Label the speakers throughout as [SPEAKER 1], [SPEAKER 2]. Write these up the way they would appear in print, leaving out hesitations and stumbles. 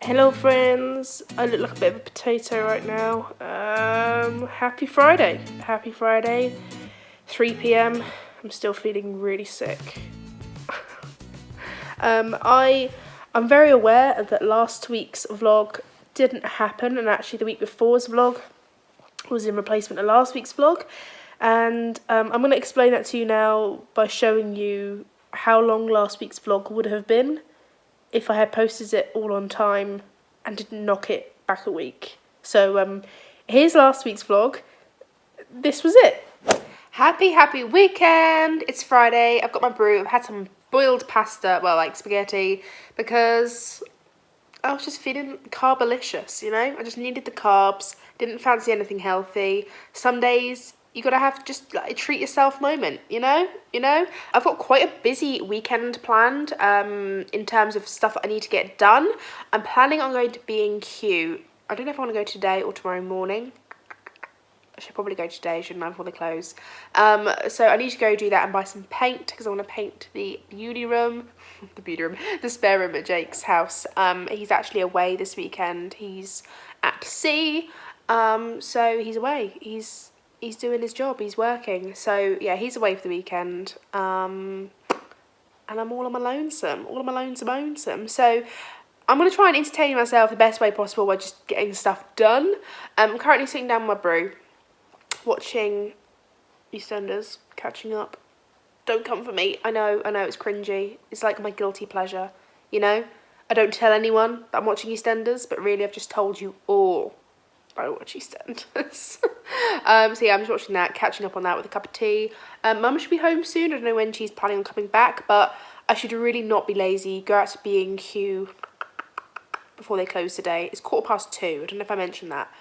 [SPEAKER 1] Hello friends, I look like a bit of a potato right now. Happy Friday. Happy Friday, 3 p.m. I'm still feeling really sick. I'm very aware that last week's vlog didn't happen, and actually the week before's vlog was in replacement of last week's vlog. And I'm going to explain that to you now by showing you how long last week's vlog would have been if I had posted it all on time and didn't knock it back a week. So here's last week's vlog. This was it. Happy weekend. It's Friday. I've got my brew. I've had some boiled pasta, well, like spaghetti, because I was just feeling carbalicious, you know? I just needed the carbs. Didn't fancy anything healthy. Some days you gotta have just like a treat yourself moment, you know? I've got quite a busy weekend planned in terms of stuff that I need to get done. I'm planning on going to B&Q. I don't know if I want to go today or tomorrow morning. I should probably go today, shouldn't I, before they close. So I need to go do that and buy some paint because I want to paint the spare room at Jake's house. He's actually away this weekend. He's at sea, so he's away. He's doing his job. He's working. So yeah, he's away for the weekend. And I'm all on my lonesome. So I'm going to try and entertain myself the best way possible by just getting stuff done. I'm currently sitting down with my brew, watching EastEnders, catching up. Don't come for me. I know it's cringy. It's like my guilty pleasure, you know? I don't tell anyone that I'm watching EastEnders, but really I've just told you all I watch EastEnders. So yeah, I'm just watching that, catching up on that with a cup of tea. Mum should be home soon. I don't know when she's planning on coming back, but I should really not be lazy. Go out to B&Q before they close today. It's 2:15. I don't know if I mentioned that.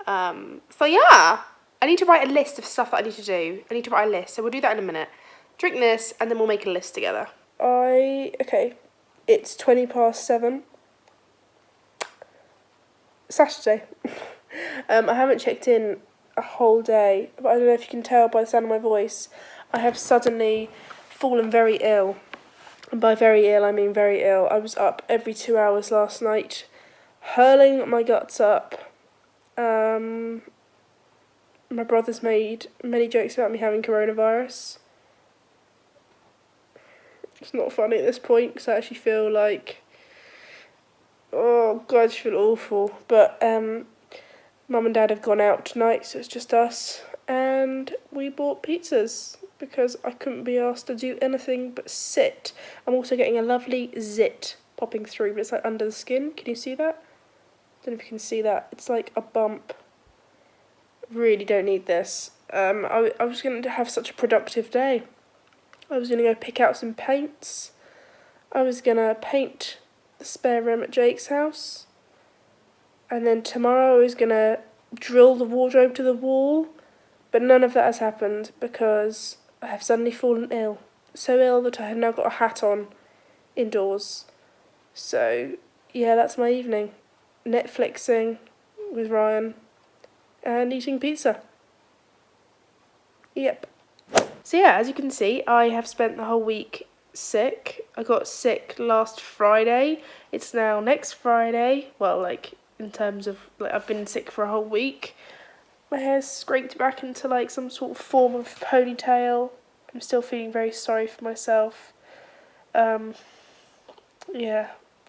[SPEAKER 1] So yeah, I need to write a list of stuff that I need to do. I need to write a list, so we'll do that in a minute. Drink this, and then we'll make a list together. It's 7:20. Saturday. I haven't checked in a whole day, but I don't know if you can tell by the sound of my voice. I have suddenly fallen very ill. And by very ill, I mean very ill. I was up every 2 hours last night, hurling my guts up. My brother's made many jokes about me having coronavirus. It's not funny at this point because I actually feel like, oh God, I just feel awful. But Mum and Dad have gone out tonight, so it's just us. And we bought pizzas because I couldn't be asked to do anything but sit. I'm also getting a lovely zit popping through, but it's like under the skin. Can you see that? I don't know if you can see that. It's like a bump. Really don't need this. I was going to have such a productive day. I was going to go pick out some paints. I was going to paint the spare room at Jake's house. And then tomorrow I was going to drill the wardrobe to the wall. But none of that has happened because I have suddenly fallen ill. So ill that I have now got a hat on indoors. So yeah, that's my evening. Netflixing with Ryan and eating pizza. Yep. So yeah, as you can see, I have spent the whole week sick. I got sick last Friday. It's now next Friday. Well, like, in terms of, like, I've been sick for a whole week. My hair's scraped back into, like, some sort of form of ponytail. I'm still feeling very sorry for myself. Yeah,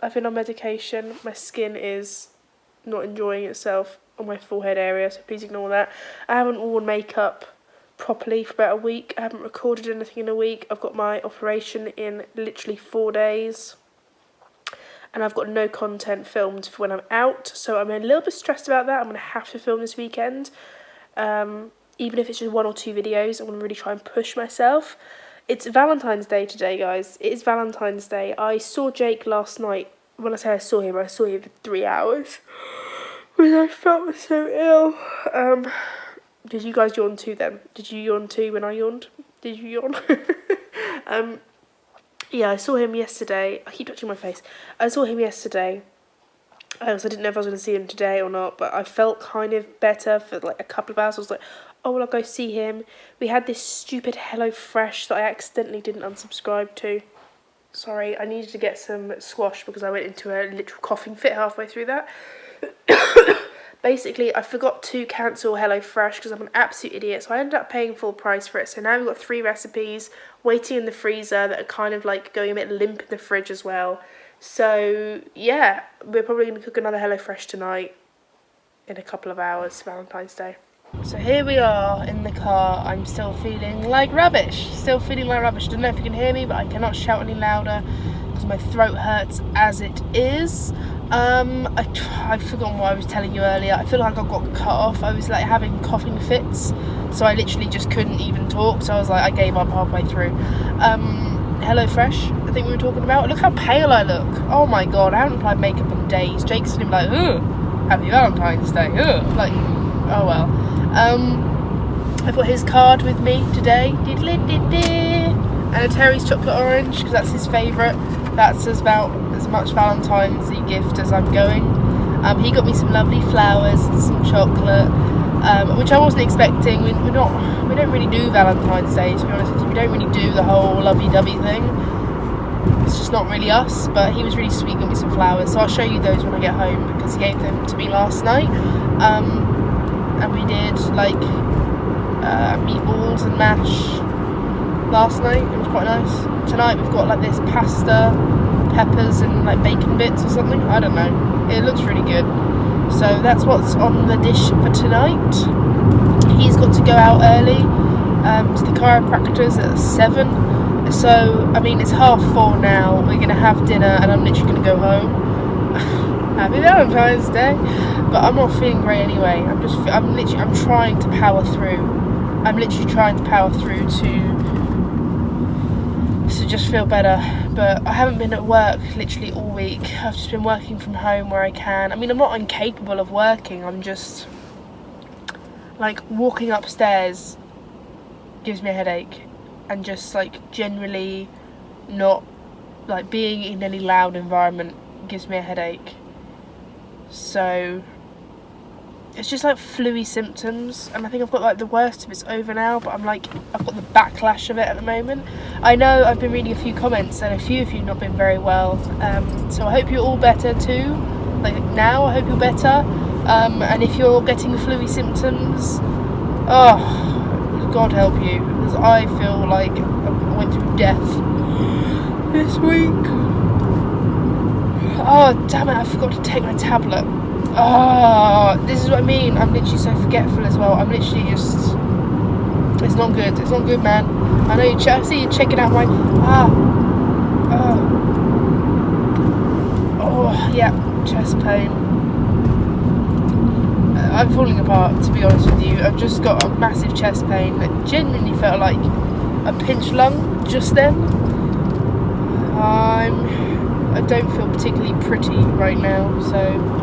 [SPEAKER 1] I've been on medication. My skin is not enjoying itself on my forehead area, so please ignore that. I haven't worn makeup properly for about a week. I haven't recorded anything in a week. I've got my operation in literally 4 days. And I've got no content filmed for when I'm out, so I'm a little bit stressed about that. I'm going to have to film this weekend. Even if it's just 1 or 2 videos, I'm going to really try and push myself. It's Valentine's Day today, guys. It is Valentine's Day. I saw Jake last night. When I say I saw him for 3 hours. Because I felt so ill. Did you guys yawn too then? Did you yawn too when I yawned? Did you yawn? Yeah, I saw him yesterday. I keep touching my face. I saw him yesterday. So I didn't know if I was going to see him today or not, but I felt kind of better for like a couple of hours. I was like, oh, well, I'll go see him. We had this stupid HelloFresh that I accidentally didn't unsubscribe to. Sorry, I needed to get some squash because I went into a literal coughing fit halfway through that. Basically, I forgot to cancel HelloFresh because I'm an absolute idiot, so I ended up paying full price for it. So now we've got 3 recipes waiting in the freezer that are kind of like going a bit limp in the fridge as well. So yeah, we're probably going to cook another HelloFresh tonight in a couple of hours, Valentine's Day. So here we are in the car. I'm still feeling like rubbish. Don't know if you can hear me, but I cannot shout any louder because my throat hurts as it is. I've forgotten what I was telling you earlier. I feel like I got cut off. I was like having coughing fits, so I literally just couldn't even talk. So I was like, I gave up halfway through. HelloFresh, I think we were talking about. Look how pale I look. Oh my god, I haven't applied makeup in days. Jake's gonna be like, ugh, happy Valentine's Day. Ugh. Like, oh well. I've got his card with me today. And a Terry's chocolate orange because that's his favourite. That's about as much Valentine's Day gift as I'm going. He got me some lovely flowers and some chocolate, which I wasn't expecting. We don't really do Valentine's Day, to be honest with you. We don't really do the whole lovey-dovey thing. It's just not really us. But he was really sweet, got me some flowers. So I'll show you those when I get home because he gave them to me last night. And we did like meatballs and mash last night. It was quite nice. Tonight we've got like this pasta, peppers and like bacon bits or something. I don't know. It looks really good. So that's what's on the dish for tonight. He's got to go out early to the chiropractor's at 7. So I mean it's 3:30 now. We're gonna have dinner and I'm literally gonna go home. Happy Valentine's Day. But I'm not feeling great anyway. I'm trying to power through. I'm literally trying to power through to just feel better. But I haven't been at work literally all week. I've just been working from home where I can. I mean, I'm not incapable of working. I'm just like walking upstairs gives me a headache, and just like generally not like being in any loud environment gives me a headache. So it's just like flu-y symptoms, and I think I've got like the worst of it's over now, but I've got the backlash of it at the moment. I know I've been reading a few comments and a few of you have not been very well, so I hope you're all better too. Like now, I hope you're better, and if you're getting flu-y symptoms, oh, God help you, because I feel like I went through death this week. Oh damn it, I forgot to take my tablet. Oh, this is what I mean. I'm literally so forgetful as well. I'm literally just... It's not good. It's not good, man. I know I see you checking out my... Oh, yeah. Chest pain. I'm falling apart, to be honest with you. I've just got a massive chest pain that genuinely felt like a pinched lung just then. I don't feel particularly pretty right now, so...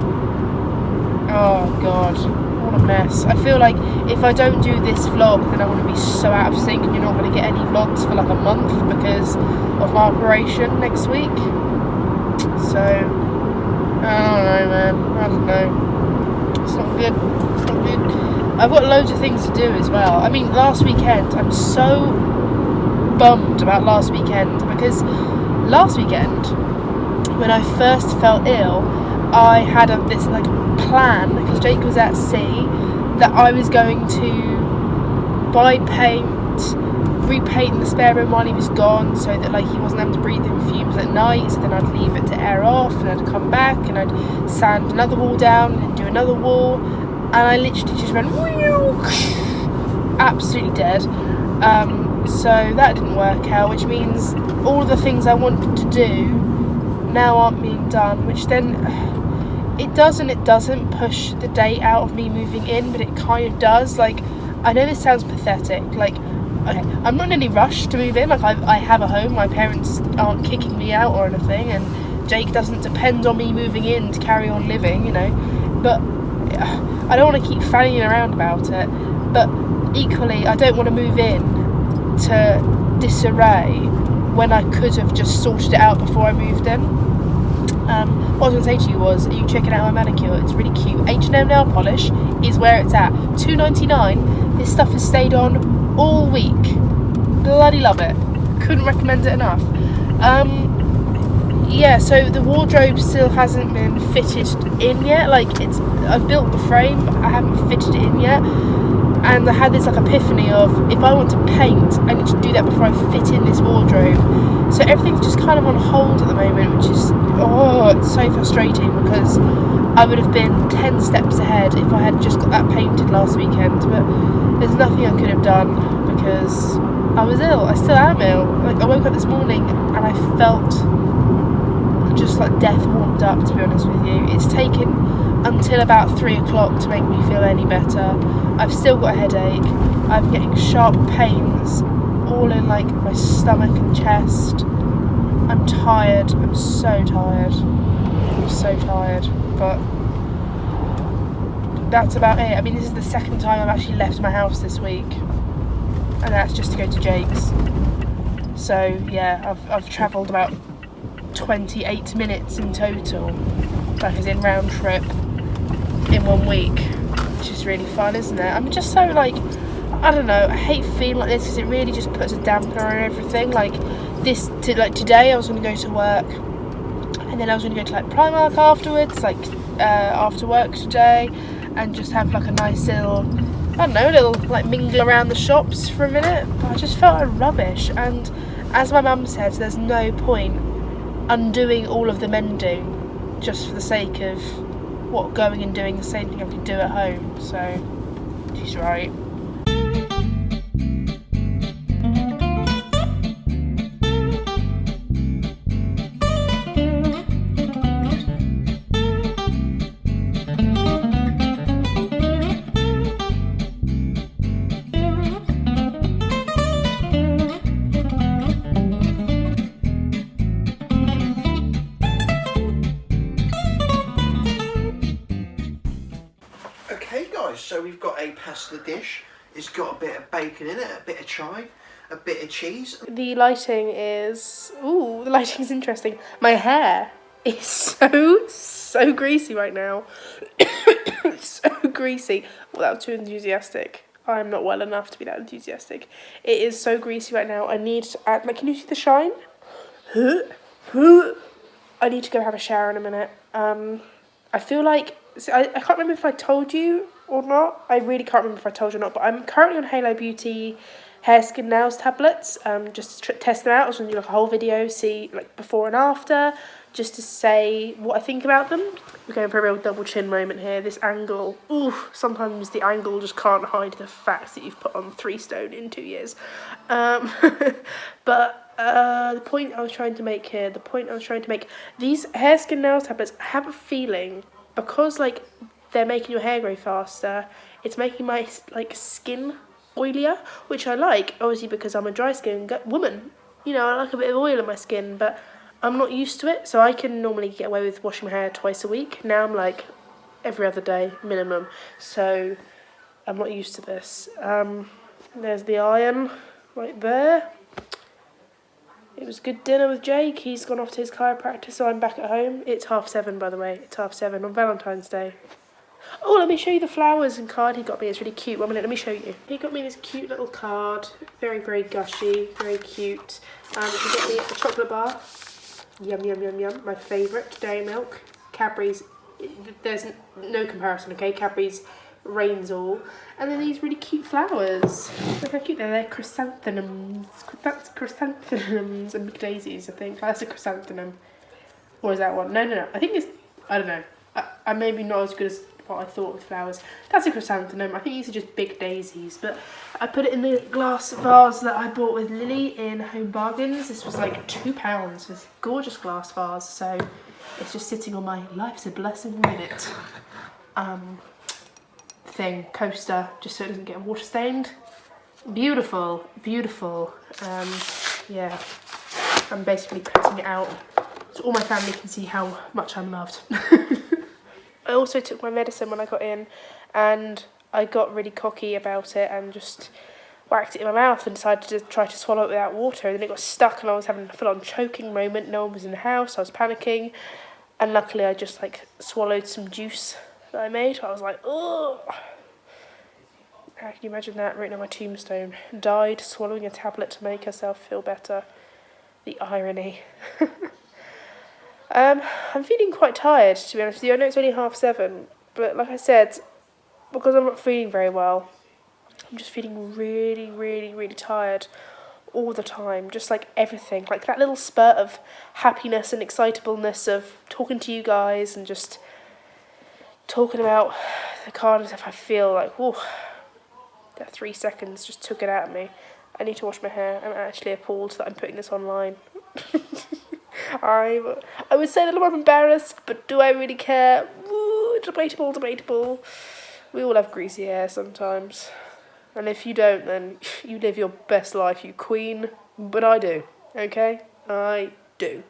[SPEAKER 1] Oh god, what a mess. I feel like if I don't do this vlog, then I'm going to be so out of sync and you're not going to get any vlogs for like a month because of my operation next week. So, I don't know, man. I don't know. It's not good. It's not good. I've got loads of things to do as well. I mean, last weekend, I'm so bummed about last weekend because last weekend, when I first felt ill, I had this like plan, because Jake was at sea, that I was going to buy paint, repaint the spare room while he was gone, so that like he wasn't having to breathe in fumes at night. So then I'd leave it to air off, and I'd come back and I'd sand another wall down and do another wall, and I literally just went absolutely dead. So that didn't work out, which means all the things I wanted to do now aren't being done, which then it does and it doesn't push the date out of me moving in, but it kind of does. Like, I know this sounds pathetic, like, okay, I'm not in any rush to move in, like I have a home, my parents aren't kicking me out or anything, and Jake doesn't depend on me moving in to carry on living, you know, but I don't want to keep fanning around about it, but equally I don't want to move in to disarray when I could have just sorted it out before I moved in. What I was going to say to you was, are you checking out my manicure? It's really cute. H&M nail polish is where it's at. $2.99. This stuff has stayed on all week. Bloody love it. Couldn't recommend it enough. yeah, so the wardrobe still hasn't been fitted in yet. Like, I've built the frame, but I haven't fitted it in yet. And I had this like epiphany of, if I want to paint, I need to do that before I fit in this wardrobe. So everything's just kind of on hold at the moment, which is, it's so frustrating, because I would have been 10 steps ahead if I had just got that painted last weekend. But there's nothing I could have done because I was ill. I still am ill. Like, I woke up this morning and I felt just like death warmed up, to be honest with you. It's taken until about 3 o'clock to make me feel any better. I've still got a headache. I'm getting sharp pains all in like my stomach and chest. I'm tired. I'm so tired. But that's about it. I mean, this is the second time I've actually left my house this week, and that's just to go to Jake's. So yeah, I've travelled about 28 minutes in total, like as in round trip, in 1 week, which is really fun, isn't it? I'm just so like, I don't know, I hate feeling like this because it really just puts a damper on everything. Like today I was going to go to work, and then I was going to go to like Primark afterwards, like after work today, and just have like a nice little, I don't know, little like mingle around the shops for a minute. But I just felt like rubbish, and as my mum said, there's no point undoing all of the mending just for the sake of going and doing the same thing I could do at home. So she's right.
[SPEAKER 2] Okay guys, so we've got a pasta dish. It's got a bit of bacon in it, a bit of chive, a bit of cheese.
[SPEAKER 1] The lighting's interesting. My hair is so greasy right now. It's so greasy. Well, that was too enthusiastic. I'm not well enough to be that enthusiastic. It is so greasy right now. I need to add, like, can you see the shine? I need to go have a shower in a minute. I feel like, I can't remember if I told you or not. I really can't remember if I told you or not, but I'm currently on Halo Beauty hair, skin, nails tablets, just to test them out. I was going to do like a whole video, see like before and after, just to say what I think about them. We're going for a real double chin moment here. This angle, sometimes the angle just can't hide the fact that you've put on 3 stone in 2 years. But the point I was trying to make here, these hair, skin, nails tablets, I have a feeling, because like they're making your hair grow faster, it's making my like skin oilier, which I like, obviously, because I'm a dry skin woman. You know, I like a bit of oil in my skin, but I'm not used to it. So I can normally get away with washing my hair twice a week. Now I'm like every other day minimum. So I'm not used to this. There's the iron right there. It was good dinner with Jake. He's gone off to his chiropractor, so I'm back at home. It's 7:30, by the way. It's 7:30 on Valentine's Day. Oh, let me show you the flowers and card he got me. It's really cute. 1 minute, let me show you. He got me this cute little card. Very, very gushy. Very cute. He got me a chocolate bar. Yum, yum, yum, yum. My favourite. Dairy milk. Cadbury's. There's no comparison, okay? Cadbury's reigns all. And then these really cute flowers. Look how cute they're. They're chrysanthemums. That's chrysanthemums and daisies, I think. That's a chrysanthemum. Or is that one? No. I think it's... I don't know. I maybe not as good as what I thought with flowers. That's a chrysanthemum. I think these are just big daisies, but I put it in the glass vase that I bought with Lily in Home Bargains. This was like £2. This gorgeous glass vase, so it's just sitting on my life's a blessing with it coaster, just so it doesn't get water stained. Beautiful. Yeah, I'm basically putting it out so all my family can see how much I'm loved. I also took my medicine when I got in, and I got really cocky about it and just whacked it in my mouth and decided to try to swallow it without water, and then it got stuck and I was having a full-on choking moment. No one was in the house. I was panicking, and luckily I just like swallowed some juice that I made. I was like, oh, how can you imagine that written on my tombstone? Died swallowing a tablet to make herself feel better. The irony. I'm feeling quite tired, to be honest with you. I know it's only 7:30, but like I said, because I'm not feeling very well, I'm just feeling really, really, really tired all the time. Just like everything, like that little spurt of happiness and excitableness of talking to you guys and just talking about the card and stuff. I feel like, whew, that 3 seconds just took it out of me. I need to wash my hair. I'm actually appalled that I'm putting this online. I would say a little more embarrassed, but do I really care? Ooh, debatable. We all have greasy hair sometimes. And if you don't, then you live your best life, you queen. But I do, okay? I do.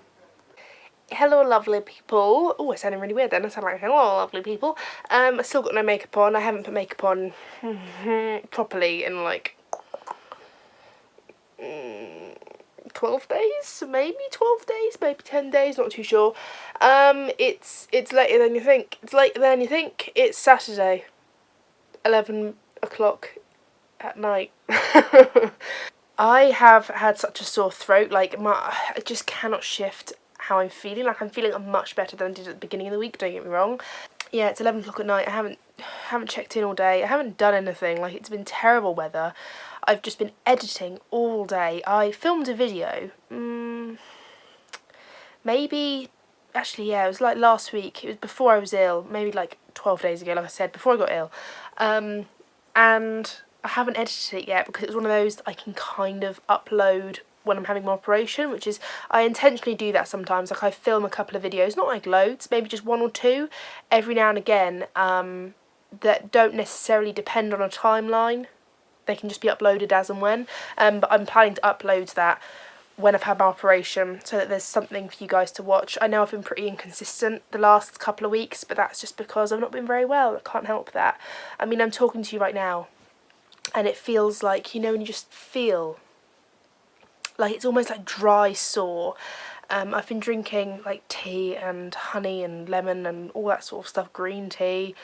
[SPEAKER 1] Hello, lovely people. Oh, I sounded really weird then. I sound like, hello, lovely people. I still got no makeup on. I haven't put makeup on properly in like 12 days, maybe 12 days, maybe 10 days, not too sure. It's later than you think. It's Saturday, 11 o'clock at night. I have had such a sore throat, like I just cannot shift how I'm feeling. Like I'm feeling much better than I did at the beginning of the week, don't get me wrong. Yeah, it's 11 o'clock at night. I haven't checked in all day. I haven't done anything. Like, it's been terrible weather. I've just been editing all day. I filmed a video, maybe, actually, yeah, it was like last week. It was before I was ill, maybe like 12 days ago, like I said, before I got ill. And I haven't edited it yet because it's one of those that I can kind of upload when I'm having my operation, which is, I intentionally do that sometimes. Like, I film a couple of videos, not like loads, maybe just 1 or 2 every now and again, that don't necessarily depend on a timeline. They can just be uploaded as and when, but I'm planning to upload that when I've had my operation so that there's something for you guys to watch. I know I've been pretty inconsistent the last couple of weeks, but that's just because I've not been very well. I can't help that. I mean, I'm talking to you right now and it feels like, you know, when you just feel like it's almost like dry sore. I've been drinking like tea and honey and lemon and all that sort of stuff, green tea,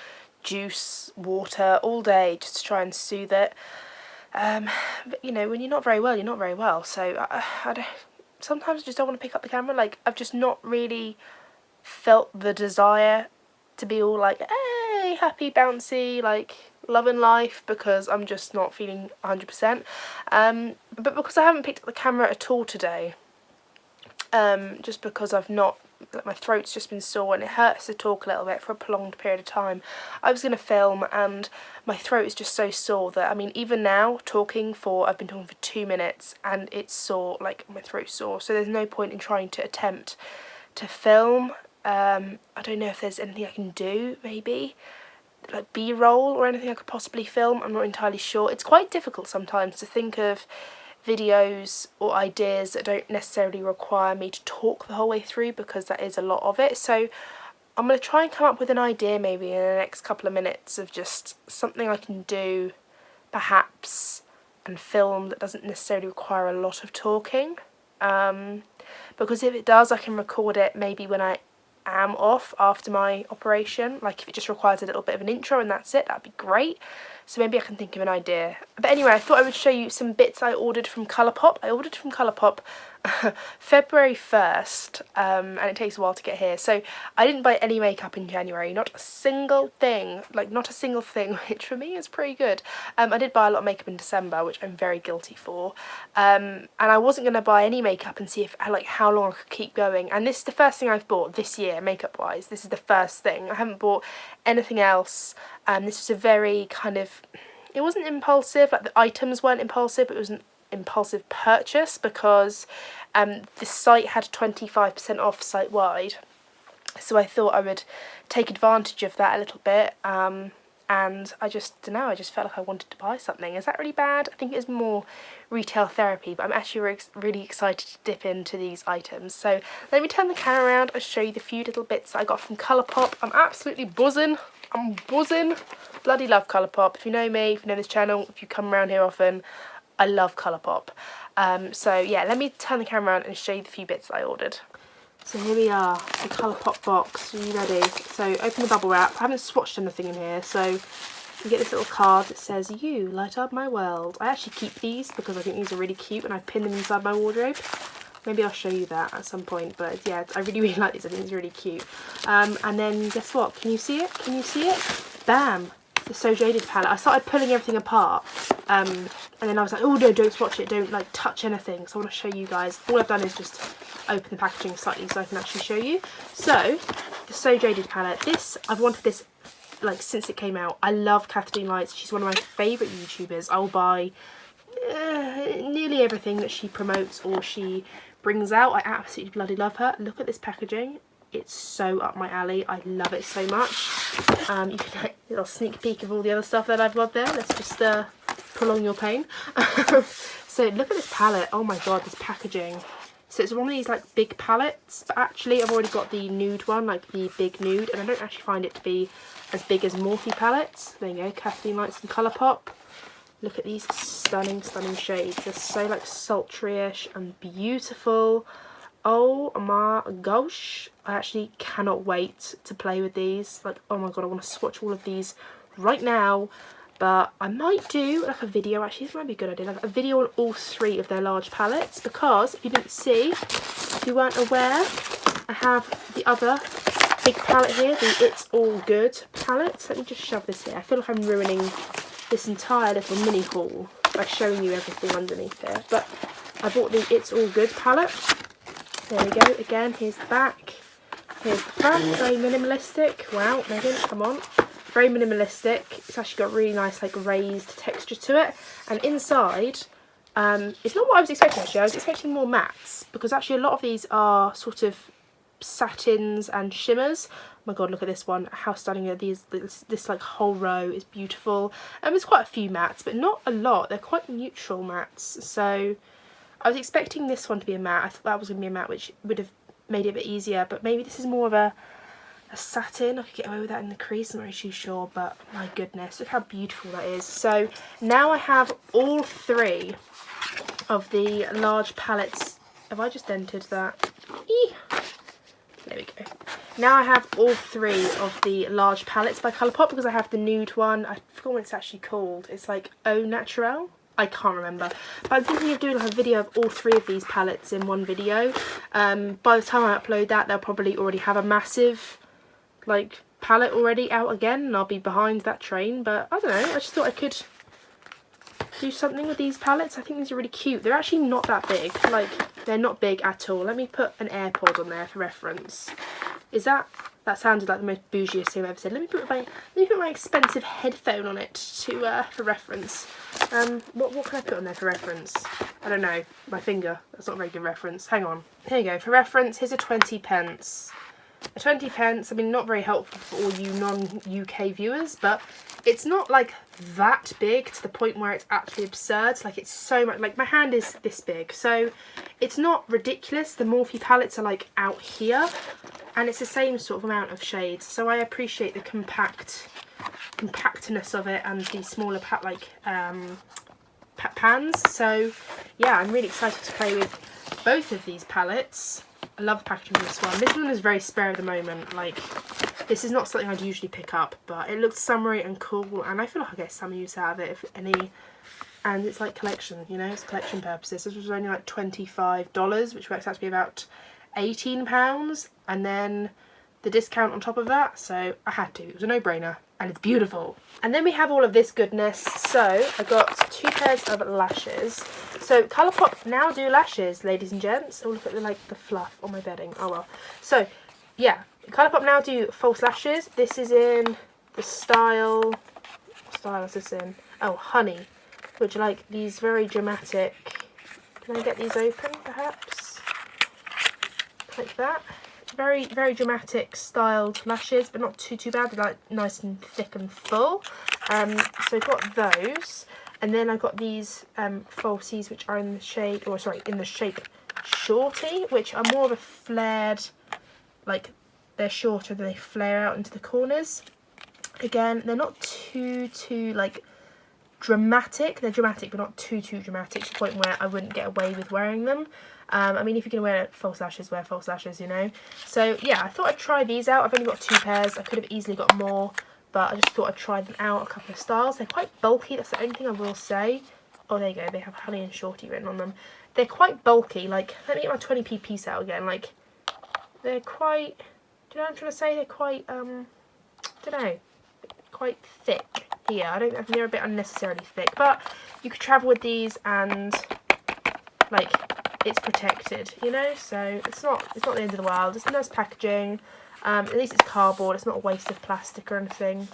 [SPEAKER 1] juice, water, all day just to try and soothe it. But you know, when you're not very well, you're not very well. So I don't, sometimes I just don't want to pick up the camera. Like, I've just not really felt the desire to be all like, hey, happy, bouncy, like loving life, because I'm just not feeling 100%. But because I haven't picked up the camera at all today, just because I've not, like, my throat's just been sore and it hurts to talk a little bit for a prolonged period of time. I was going to film and my throat is just so sore that, I mean, even now, I've been talking for 2 minutes and it's sore, like my throat's sore, so there's no point in trying to attempt to film. I don't know if there's anything I can do, maybe like B-roll or anything I could possibly film. I'm not entirely sure. It's quite difficult sometimes to think of videos or ideas that don't necessarily require me to talk the whole way through, because that is a lot of it. So I'm going to try and come up with an idea maybe in the next couple of minutes of just something I can do perhaps and film that doesn't necessarily require a lot of talking, because if it does, I can record it maybe when I am off after my operation. Like, if it just requires a little bit of an intro and that's it, that'd be great. So maybe I can think of an idea. But anyway, I thought I would show you some bits I ordered from Colourpop. I ordered from Colourpop February 1st, and it takes a while to get here. So I didn't buy any makeup in January, not a single thing, which for me is pretty good. I did buy a lot of makeup in December, which I'm very guilty for. And I wasn't going to buy any makeup and see if, like, how long I could keep going. And this is the first thing I've bought this year, makeup-wise. This is the first thing. I haven't bought anything else. This was a very kind of, it wasn't impulsive, like the items weren't impulsive, but it was an impulsive purchase because the site had 25% off site-wide. So I thought I would take advantage of that a little bit, and I just don't know, I just felt like I wanted to buy something. Is that really bad? I think it is more retail therapy, but I'm actually really excited to dip into these items. So let me turn the camera around and show you the few little bits that I got from Colourpop. I'm absolutely buzzing. I'm buzzing. Bloody love Colourpop. If you know me, if you know this channel, if you come around here often, I love Colourpop. So yeah, let me turn the camera around and show you the few bits that I ordered. So here we are, the Colourpop box. Are you ready? So open the bubble wrap. I haven't swatched anything in here, so you get this little card that says, "You light up my world." I actually keep these because I think these are really cute and I pin them inside my wardrobe. Maybe I'll show you that at some point, but yeah, I really like this. I think it's really cute. And then guess what? Can you see it? Can you see it? Bam! The So Jaded palette. I started pulling everything apart, and then I was like, oh no, don't swatch it, don't like touch anything. So I want to show you guys. All I've done is just open the packaging slightly so I can actually show you. So, the So Jaded palette. This, I've wanted this like since it came out. I love Kathleen Lights. She's one of my favourite YouTubers. I'll buy nearly everything that she promotes or she brings out. I absolutely bloody love her. Look at this packaging. It's so up my alley. I love it so much. You can get a little sneak peek of all the other stuff that I've got there. Let's just prolong your pain. So look at this palette. Oh my god, this packaging. So it's one of these like big palettes, but actually I've already got the nude one, like the big nude, and I don't actually find it to be as big as Morphe palettes. There you go, Kathleen Lights and Colourpop. Look at these stunning, stunning shades. They're so like sultry-ish and beautiful. Oh my gosh. I actually cannot wait to play with these. Like, oh my god, I want to swatch all of these right now. But I might do like a video, actually this might be a good idea, like a video on all 3 of their large palettes, because if you didn't see, if you weren't aware, I have the other big palette here, the It's All Good palette. Let me just shove this here. I feel like I'm ruining this entire little mini haul by showing you everything underneath here. But I bought the It's All Good palette. There we go. Again, here's the back. Here's the front. Very minimalistic. Wow, Megan, come on. Very minimalistic. It's actually got really nice like raised texture to it. And inside, it's not what I was expecting actually. I was expecting more mattes, because actually a lot of these are sort of satins and shimmers. Oh my god, look at this one. How stunning are these? This like whole row is beautiful. There's quite a few mattes, but not a lot. They're quite neutral mattes. So I was expecting this one to be a matte. I thought that was going to be a matte, which would have made it a bit easier, but maybe this is more of a satin. I could get away with that in the crease, I'm not really too sure, but my goodness, look how beautiful that is. So now I have all 3 of the large palettes. Have I just dented that? Eee. There we go. Now I have all 3 of the large palettes by Colourpop, because I have the nude one. I forgot what it's actually called. It's like Au Naturel. I can't remember, but I'm thinking of doing like a video of all 3 of these palettes in one video. By the time I upload that, they'll probably already have a massive like palette already out again, and I'll be behind that train. But I don't know, I just thought I could do something with these palettes. I think these are really cute. They're actually not that big, like they're not big at all. Let me put an AirPod on there for reference. Is that sounded like the most bougiest thing I've ever said. Let me put my expensive headphone on it to for reference. What can I put on there for reference? I don't know. My finger. That's not a very good reference. Hang on. Here you go. For reference, here's a 20 pence. A 20 pence. I mean, not very helpful for all you non-UK viewers, but it's not like that big to the point where it's actually absurd. Like, it's so much. Like, my hand is this big, so it's not ridiculous. The Morphe palettes are like out here, and it's the same sort of amount of shades. So I appreciate the compactness of it and the smaller pans. So yeah, I'm really excited to play with both of these palettes. I love the packaging of this one. This one is very spare at the moment. Like, this is not something I'd usually pick up, but it looks summery and cool, and I feel like I get some use out of it, if any. And it's like collection, you know, it's collection purposes. This was only like $25, which works out to be about £18, and then the discount on top of that, so I had to. It was a no-brainer, and it's beautiful. And then we have all of this goodness. So I got 2 pairs of lashes. So Colourpop now do lashes, ladies and gents. Oh, look at the fluff on my bedding. Oh well. So yeah, Colourpop now do false lashes. This is in the style. What style is this in? Oh, Honey, which are like these very dramatic. Can I get these open, perhaps? Like that. Very, very dramatic styled lashes, but not too bad. They're like nice and thick and full. So I got those, and then I got these falsies, which are in the shade, or sorry, in the shape Shorty, which are more of a flared, like they're shorter, they flare out into the corners. Again, they're not too like dramatic. They're dramatic, but not too dramatic to the point where I wouldn't get away with wearing them. I mean, if you're going to wear false lashes, you know. So yeah, I thought I'd try these out. I've only got 2 pairs. I could have easily got more, but I just thought I'd try them out, a couple of styles. They're quite bulky, that's the only thing I will say. Oh, there you go, they have Honey and Shorty written on them. they're quite bulky. Like, let me get my 20p piece out again. Like, they're quite, do you know what I'm trying to say? They're quite, don't know, quite thick here. I think they're a bit unnecessarily thick, but you could travel with these and, like, it's protected, you know, so it's not the end of the world. It's nice packaging. At least it's cardboard. It's not a waste of plastic or anything.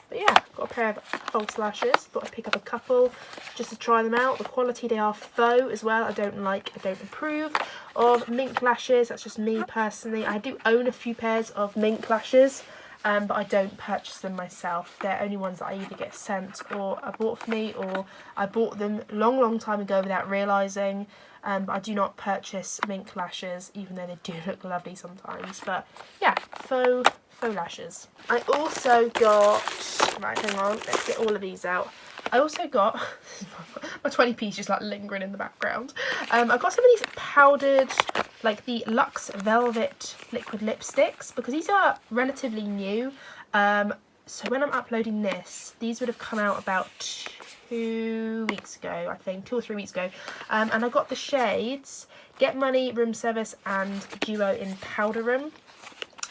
[SPEAKER 1] But yeah, got a pair of false lashes. Thought I'd pick up a couple just to try them out. The quality, they are faux as well. I don't approve of mink lashes. That's just me personally. I do own a few pairs of mink lashes, but I don't purchase them myself. They're only ones that I either get sent or are bought for me, or I bought them long time ago without realising. But I do not purchase mink lashes, even though they do look lovely sometimes. But yeah, faux lashes. I also got, right, hang on, let's get all of these out. I also got, my 20p's just like lingering in the background. I got some of these powdered, like the Luxe Velvet liquid lipsticks, because these are relatively new. So when I'm uploading this, these would have come out about 2 weeks ago, I think, 2 or 3 weeks ago. And I got the shades Get Money, Room Service and Duo in Powder Room.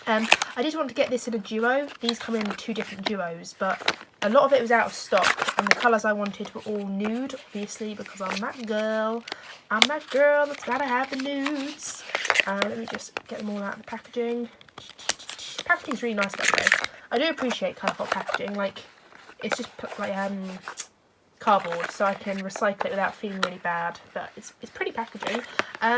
[SPEAKER 1] I did want to get this in a duo. These come in 2 different duos, but a lot of it was out of stock, and the colours I wanted were all nude, obviously, because I'm that girl. I'm that girl that's gotta have the nudes. Let me just get them all out of the packaging. The packaging's really nice, by the way. I do appreciate colourful packaging. Like, it's just like cardboard, so I can recycle it without feeling really bad. But it's pretty packaging.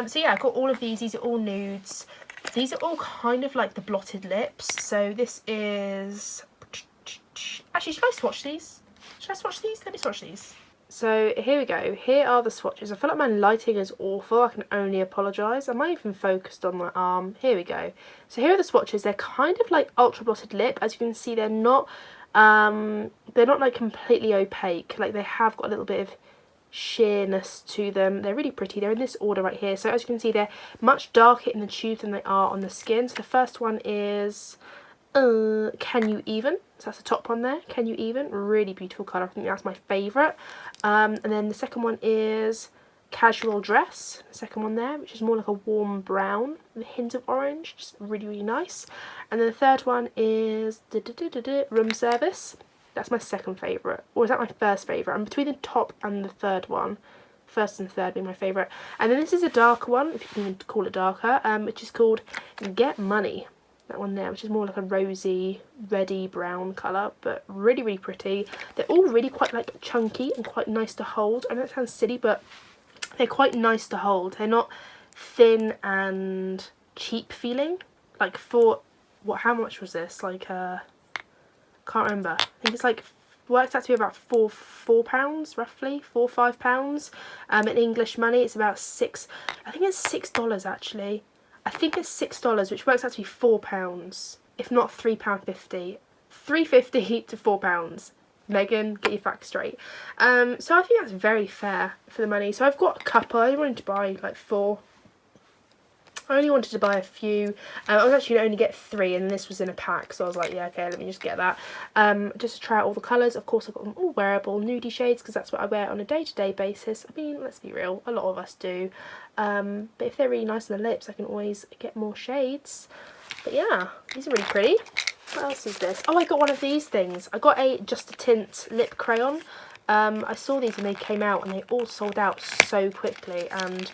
[SPEAKER 1] So yeah, I got all of these. These are all nudes. These are all kind of like the blotted lips. So this is... Actually, should I swatch these? Should I swatch these? Let me swatch these. So here we go. Here are the swatches. I feel like my lighting is awful. I can only apologise. I might even focused on my arm. Here we go. So here are the swatches. They're kind of like ultra blotted lip. As you can see, they're not like completely opaque. Like, they have got a little bit of sheerness to them. They're really pretty. They're in this order right here. So as you can see, they're much darker in the tube than they are on the skin. So the first one is Can You Even? So that's the top one there. Can You Even? Really beautiful colour. I think that's my favourite. And then the second one is Casual Dress. The second one there, which is more like a warm brown with a hint of orange. Just really nice. And then the third one is Room Service. That's my second favourite. Or is that my first favourite? I'm between the top and the third one. First and third being my favourite. And then this is a darker one, if you can even call it darker, which is called Get Money. That one there, which is more like a rosy, reddy brown colour, but really pretty. They're all really quite like chunky and quite nice to hold. I know it sounds silly, but they're quite nice to hold. They're not thin and cheap feeling. Like, for what? How much was this? Like, can't remember. I think it's like, works out to be about £4 roughly, £4 or £5. In English money, it's about I think it's $6 actually. I think it's $6, which works out to be £4, if not £3.50. £3.50 to £4. Megan, get your facts straight. So I think that's very fair for the money. So I've got a couple. I wanted to buy like 4. I only wanted to buy a few. I was actually going to only get 3, and this was in a pack, so I was like, yeah, okay, let me just get that. Just to try out all the colours. Of course, I've got them all wearable nudie shades, because that's what I wear on a day-to-day basis. I mean, let's be real, a lot of us do. But if they're really nice on the lips, I can always get more shades. But yeah, these are really pretty. What else is this? Oh, I got one of these things. I got a Just a Tint lip crayon. I saw these when they came out, and they all sold out so quickly, and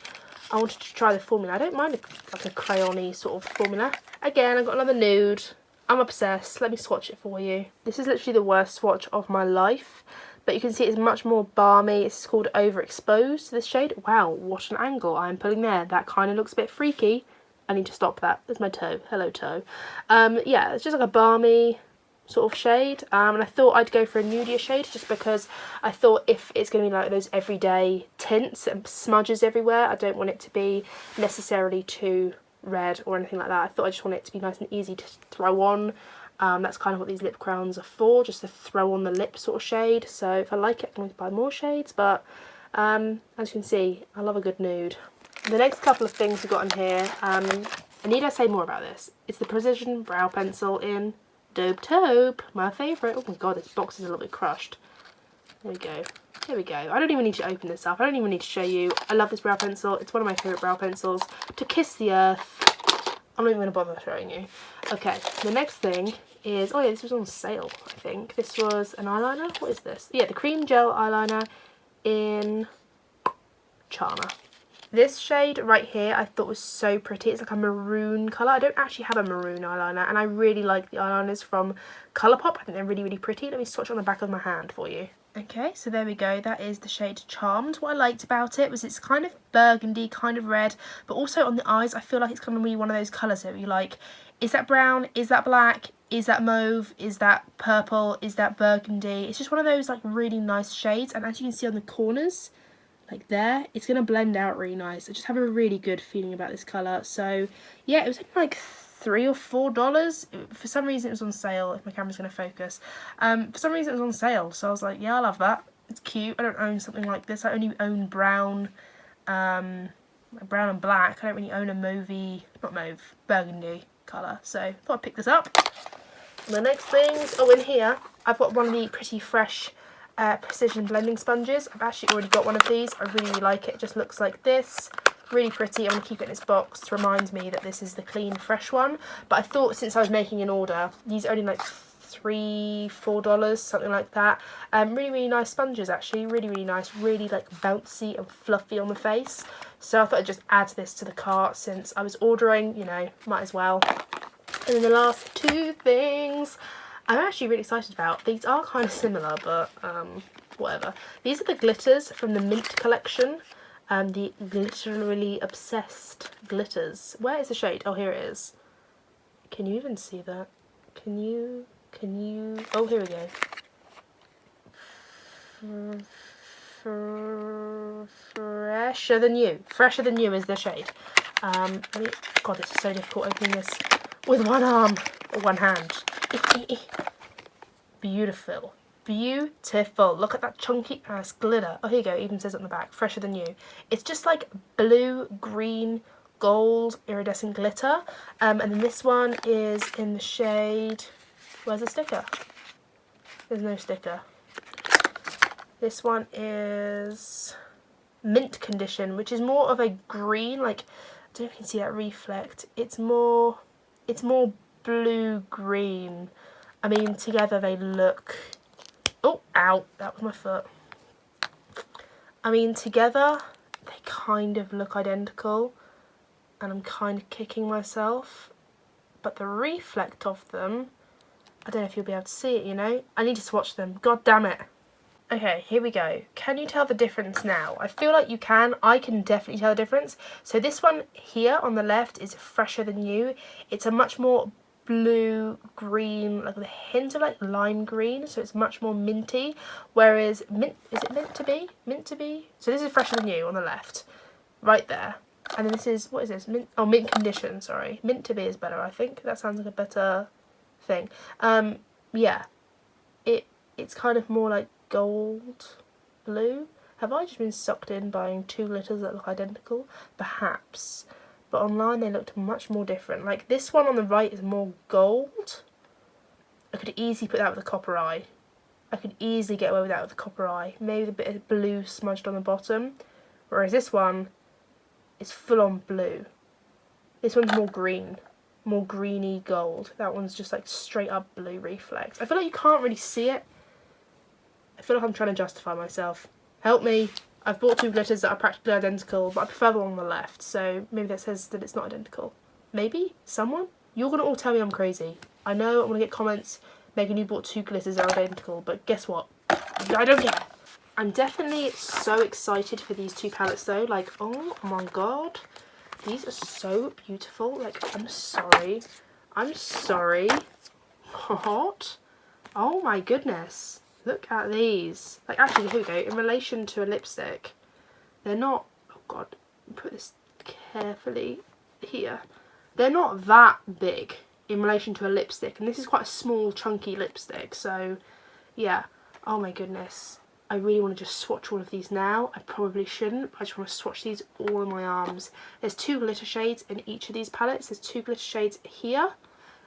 [SPEAKER 1] I wanted to try the formula. I don't mind like a crayon-y sort of formula. Again, I got another nude. I'm obsessed. Let me swatch it for you. This is literally the worst swatch of my life. But you can see it's much more balmy. It's called Overexposed, this shade. Wow, what an angle I'm pulling there. That kind of looks a bit freaky. I need to stop that. There's my toe. Hello, toe. Yeah, it's just like a balmy sort of shade, and I thought I'd go for a nudier shade, just because I thought if it's going to be like those everyday tints and smudges everywhere, I don't want it to be necessarily too red or anything like that. I thought I just want it to be nice and easy to throw on. That's kind of what these lip crowns are for, just to throw on the lip sort of shade. So if I like it, I'm going to buy more shades, but as you can see, I love a good nude. The next couple of things we've got in here, and need I say more about this? It's the Precision Brow Pencil in Dope Taupe, my favourite. Oh my god, this box is a little bit crushed. There we go. Here we go. I don't even need to open this up. I don't even need to show you. I love this brow pencil. It's one of my favourite brow pencils. To kiss the earth. I'm not even going to bother showing you. Okay, the next thing is... Oh yeah, this was on sale, I think. This was an eyeliner. What is this? Yeah, the cream gel eyeliner in Charmer. This shade right here I thought was so pretty. It's like a maroon colour. I don't actually have a maroon eyeliner, and I really like the eyeliners from Colourpop. I think they're really, really pretty. Let me swatch on the back of my hand for you. Okay, so there we go. That is the shade Charmed. What I liked about it was it's kind of burgundy, kind of red, but also on the eyes I feel like it's going to be one of those colours that you're like, is that brown? Is that black? Is that mauve? Is that purple? Is that burgundy? It's just one of those like really nice shades, and as you can see on the corners, like there, it's going to blend out really nice. I just have a really good feeling about this colour. So yeah, it was like $3 or $4. For some reason it was on sale, if my camera's going to focus. For some reason it was on sale, so I was like, yeah, I love that. It's cute. I don't own something like this. I only own brown and black. I don't really own a mauvey, not mauve, burgundy colour. So I thought I'd pick this up. The next thing, oh, in here, I've got one of the Pretty Fresh precision blending sponges. I've actually already got one of these. I really, really like it. It just looks like this. Really pretty. I'm going to keep it in its box to remind me that this is the clean, fresh one. But I thought since I was making an order, these are only like $3-4, something like that. Really, really nice sponges actually. Really, really nice. Really like bouncy and fluffy on the face. So I thought I'd just add this to the cart since I was ordering, you know, might as well. And then the last two things I'm actually really excited about. These are kind of similar, but whatever. These are the glitters from the Mint collection. The Glitterily Obsessed glitters. Where is the shade? Oh, here it is. Can you even see that? Can you? Oh, here we go. Fresher Than You. Fresher Than You is the shade. God, this is so difficult opening this with one arm or one hand. Beautiful. Beautiful. Look at that chunky ass glitter. Oh, here you go. It even says it on the back. Fresher Than You. It's just like blue, green, gold, iridescent glitter. And then this one is in the shade... Where's the sticker? There's no sticker. This one is Mint Condition, which is more of a green, like... I don't know if you can see that reflect. It's more blue-green. I mean, together they look... Oh, ow, that was my foot. I mean, together they kind of look identical, and I'm kind of kicking myself. But the reflect of them, I don't know if you'll be able to see it, you know? I need to swatch them. God damn it. Okay, here we go. Can you tell the difference now? I feel like you can. I can definitely tell the difference. So this one here on the left is Fresher Than You. It's a much more blue, green, like with a hint of like lime green, so it's much more minty, whereas mint, is it meant to be? Mint to be? So this is Fresher Than You on the left, right there. And then this is, what is this? Mint, oh, Mint Condition, sorry. Mint to be is better, I think. That sounds like a better thing. Yeah. It's kind of more like gold blue. Have I just been sucked in buying two glitters that look identical? Perhaps. But online they looked much more different. Like this one on the right is more gold. I could easily put that with a copper eye. I could easily get away with that with a copper eye. Maybe a bit of blue smudged on the bottom. Whereas this one is full on blue. This one's more green. More greeny gold. That one's just like straight up blue reflex. I feel like you can't really see it. I feel like I'm trying to justify myself. Help me. I've bought two glitters that are practically identical, but I prefer the one on the left, so maybe that says that it's not identical. Maybe? Someone? You're going to all tell me I'm crazy. I know I'm going to get comments, Megan, you bought two glitters that are identical, but guess what? I don't care. I'm definitely so excited for these two palettes though. Like, oh my god. These are so beautiful. Like, I'm sorry. What? Oh my goodness. Look at these. Like, actually, here we go. In relation to a lipstick, they're not... Oh, God. Put this carefully here. They're not that big in relation to a lipstick. And this is quite a small, chunky lipstick. So, yeah. Oh, my goodness. I really want to just swatch all of these now. I probably shouldn't. I just want to swatch these all on my arms. There's two glitter shades in each of these palettes. There's two glitter shades here.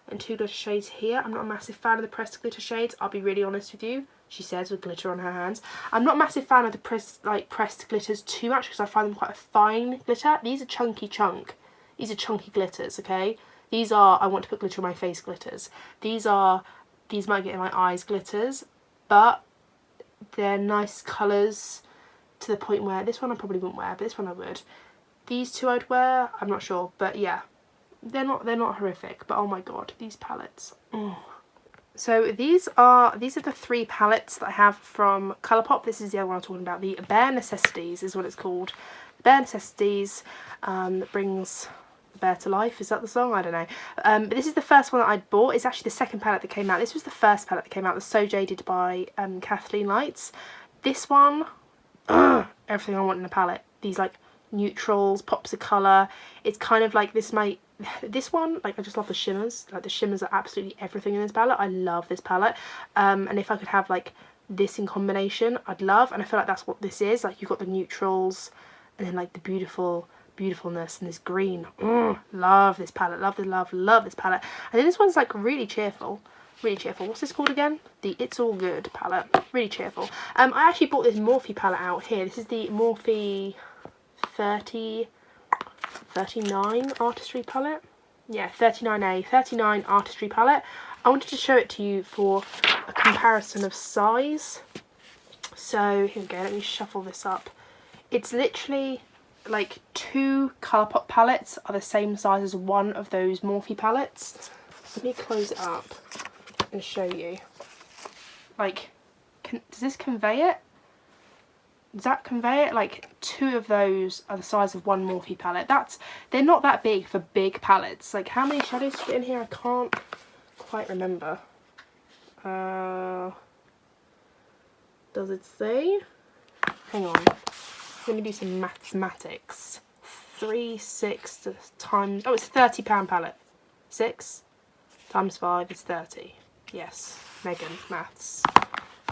[SPEAKER 1] and 2 glitter shades here. I'm not a massive fan of the pressed glitter shades, I'll be really honest with you, she says with glitter on her hands. I'm not a massive fan of the pressed glitters too much because I find them quite a fine glitter. These are chunky glitters, okay? These are I want to put glitter on my face glitters. These might get in my eyes glitters, but they're nice colours to the point where this one I probably wouldn't wear, but this one I would. These 2 I'd wear, I'm not sure, but yeah. They're not horrific, but oh my god, these palettes. So these are the 3 palettes that I have from Colourpop. This is the other one I'm talking about. The Bare Necessities is what it's called. Bare Necessities, that brings the bear to life. Is that the song? I don't know. But this is the first one that I'd bought. It's actually the second palette that came out. This was the first palette that came out. It was So Jaded by Kathleen Lights. This one, everything I want in a palette. These like neutrals, pops of colour. It's kind of like this one, like I just love the shimmers. Like the shimmers are absolutely everything in this palette. I love this palette. And if I could have like this in combination, I'd love. And I feel like that's what this is. Like you've got the neutrals and then like the beautifulness and this green. Love this palette. Love this palette. And then this one's like really cheerful. Really cheerful. What's this called again? The It's All Good palette. Really cheerful. I actually bought this Morphe palette out here. This is the Morphe 39 Artistry palette. Yeah, 39A, 39 Artistry palette. I wanted to show it to you for a comparison of size. So here we go, let me shuffle this up. It's literally like 2 Colourpop palettes are the same size as one of those Morphe palettes. Let me close it up and show you. Like, does this convey it? Does that convey it? Like 2 of those are the size of one Morphe palette. They're not that big for big palettes. Like how many shadows fit in here? I can't quite remember. Does it say? Hang on. Let me do some mathematics. 3, 6 times... Oh, it's a £30 palette. 6 times 5 is 30. Yes, Megan, maths.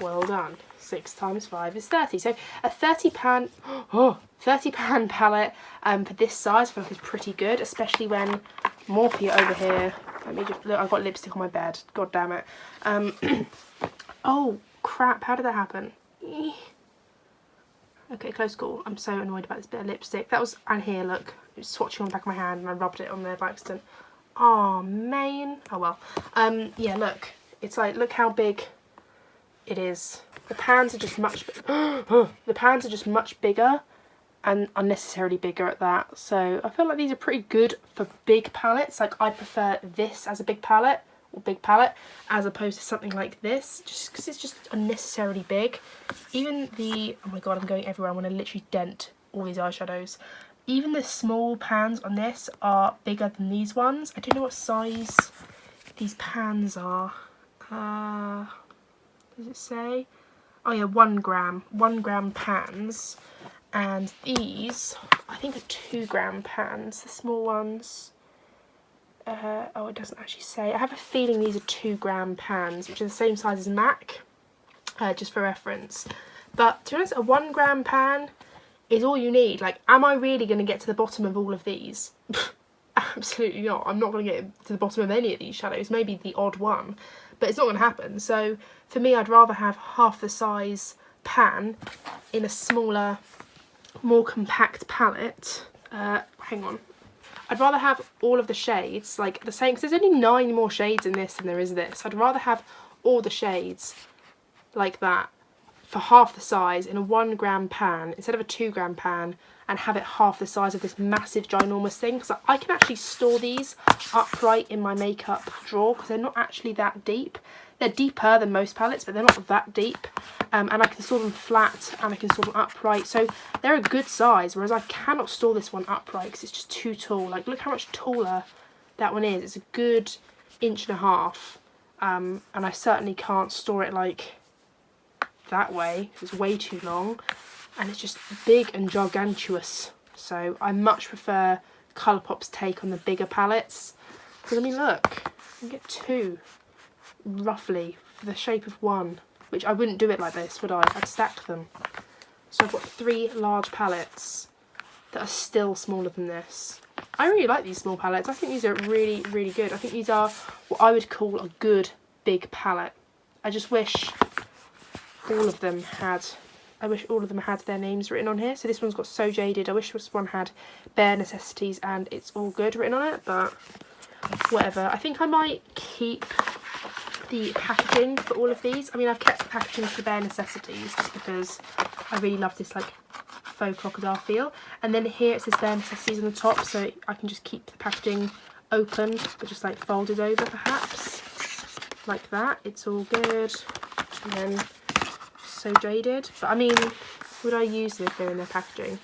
[SPEAKER 1] Well done. 6 times 5 is 30. So a £30 palette for this size I feel like is pretty good, especially when Morphe over here. Let me just look. I've got lipstick on my bed. God damn it. Oh crap! How did that happen? Okay, close call. I'm so annoyed about this bit of lipstick. That was, and here, look, it was swatching on the back of my hand, and I rubbed it on there by accident. Oh man. Oh well. Yeah, look. It's like, look how big it is. The pans are just much bigger and unnecessarily bigger at that. So I feel like these are pretty good for big palettes. Like I prefer this as a big palette as opposed to something like this, just because it's just unnecessarily big. Even the, oh my god, I'm going everywhere. I'm going to literally dent all these eyeshadows. Even the small pans on this are bigger than these ones. I don't know what size these pans are. Does it say? Oh yeah, 1 gram. 1 gram pans. And these, I think, are 2 gram pans, the small ones. Oh, it doesn't actually say. I have a feeling these are 2 gram pans, which are the same size as MAC, just for reference. But to be honest, a 1 gram pan is all you need. Like, am I really going to get to the bottom of all of these? Absolutely not. I'm not going to get to the bottom of any of these shadows, maybe the odd one, but it's not going to happen. So for me, I'd rather have half the size pan in a smaller, more compact palette. Hang on. I'd rather have all of the shades like the same, because there's only 9 more shades in this than there is this. I'd rather have all the shades like that for half the size in a 1 gram pan instead of a 2 gram pan, and have it half the size of this massive ginormous thing, because I can actually store these upright in my makeup drawer because they're not actually that deep. They're deeper than most palettes, but they're not that deep, and I can store them flat and I can store them upright, so they're a good size, whereas I cannot store this one upright because it's just too tall. Like, look how much taller that one is. It's a good 1.5 inches, and I certainly can't store it like that way. It's way too long and it's just big and gigantuous. So I much prefer Colourpop's take on the bigger palettes, because I mean, look, you can get 2 roughly for the shape of 1, which I wouldn't do it like this, would I? I'd stack them. So I've got 3 large palettes that are still smaller than this. I really like these small palettes. I think these are really, really good. I think these are what I would call a good big palette. I just wish all of them had their names written on here. So this one's got So Jaded. I wish this one had Bare Necessities and It's All Good written on it, but whatever. I think I might keep the packaging for all of these. I mean, I've kept the packaging for Bare Necessities just because I really love this like faux crocodile feel. And then here it says Bare Necessities on the top, so I can just keep the packaging open but just like folded over perhaps. Like that. It's All Good. And then So Jaded. But I mean, would I use them if they're in their packaging?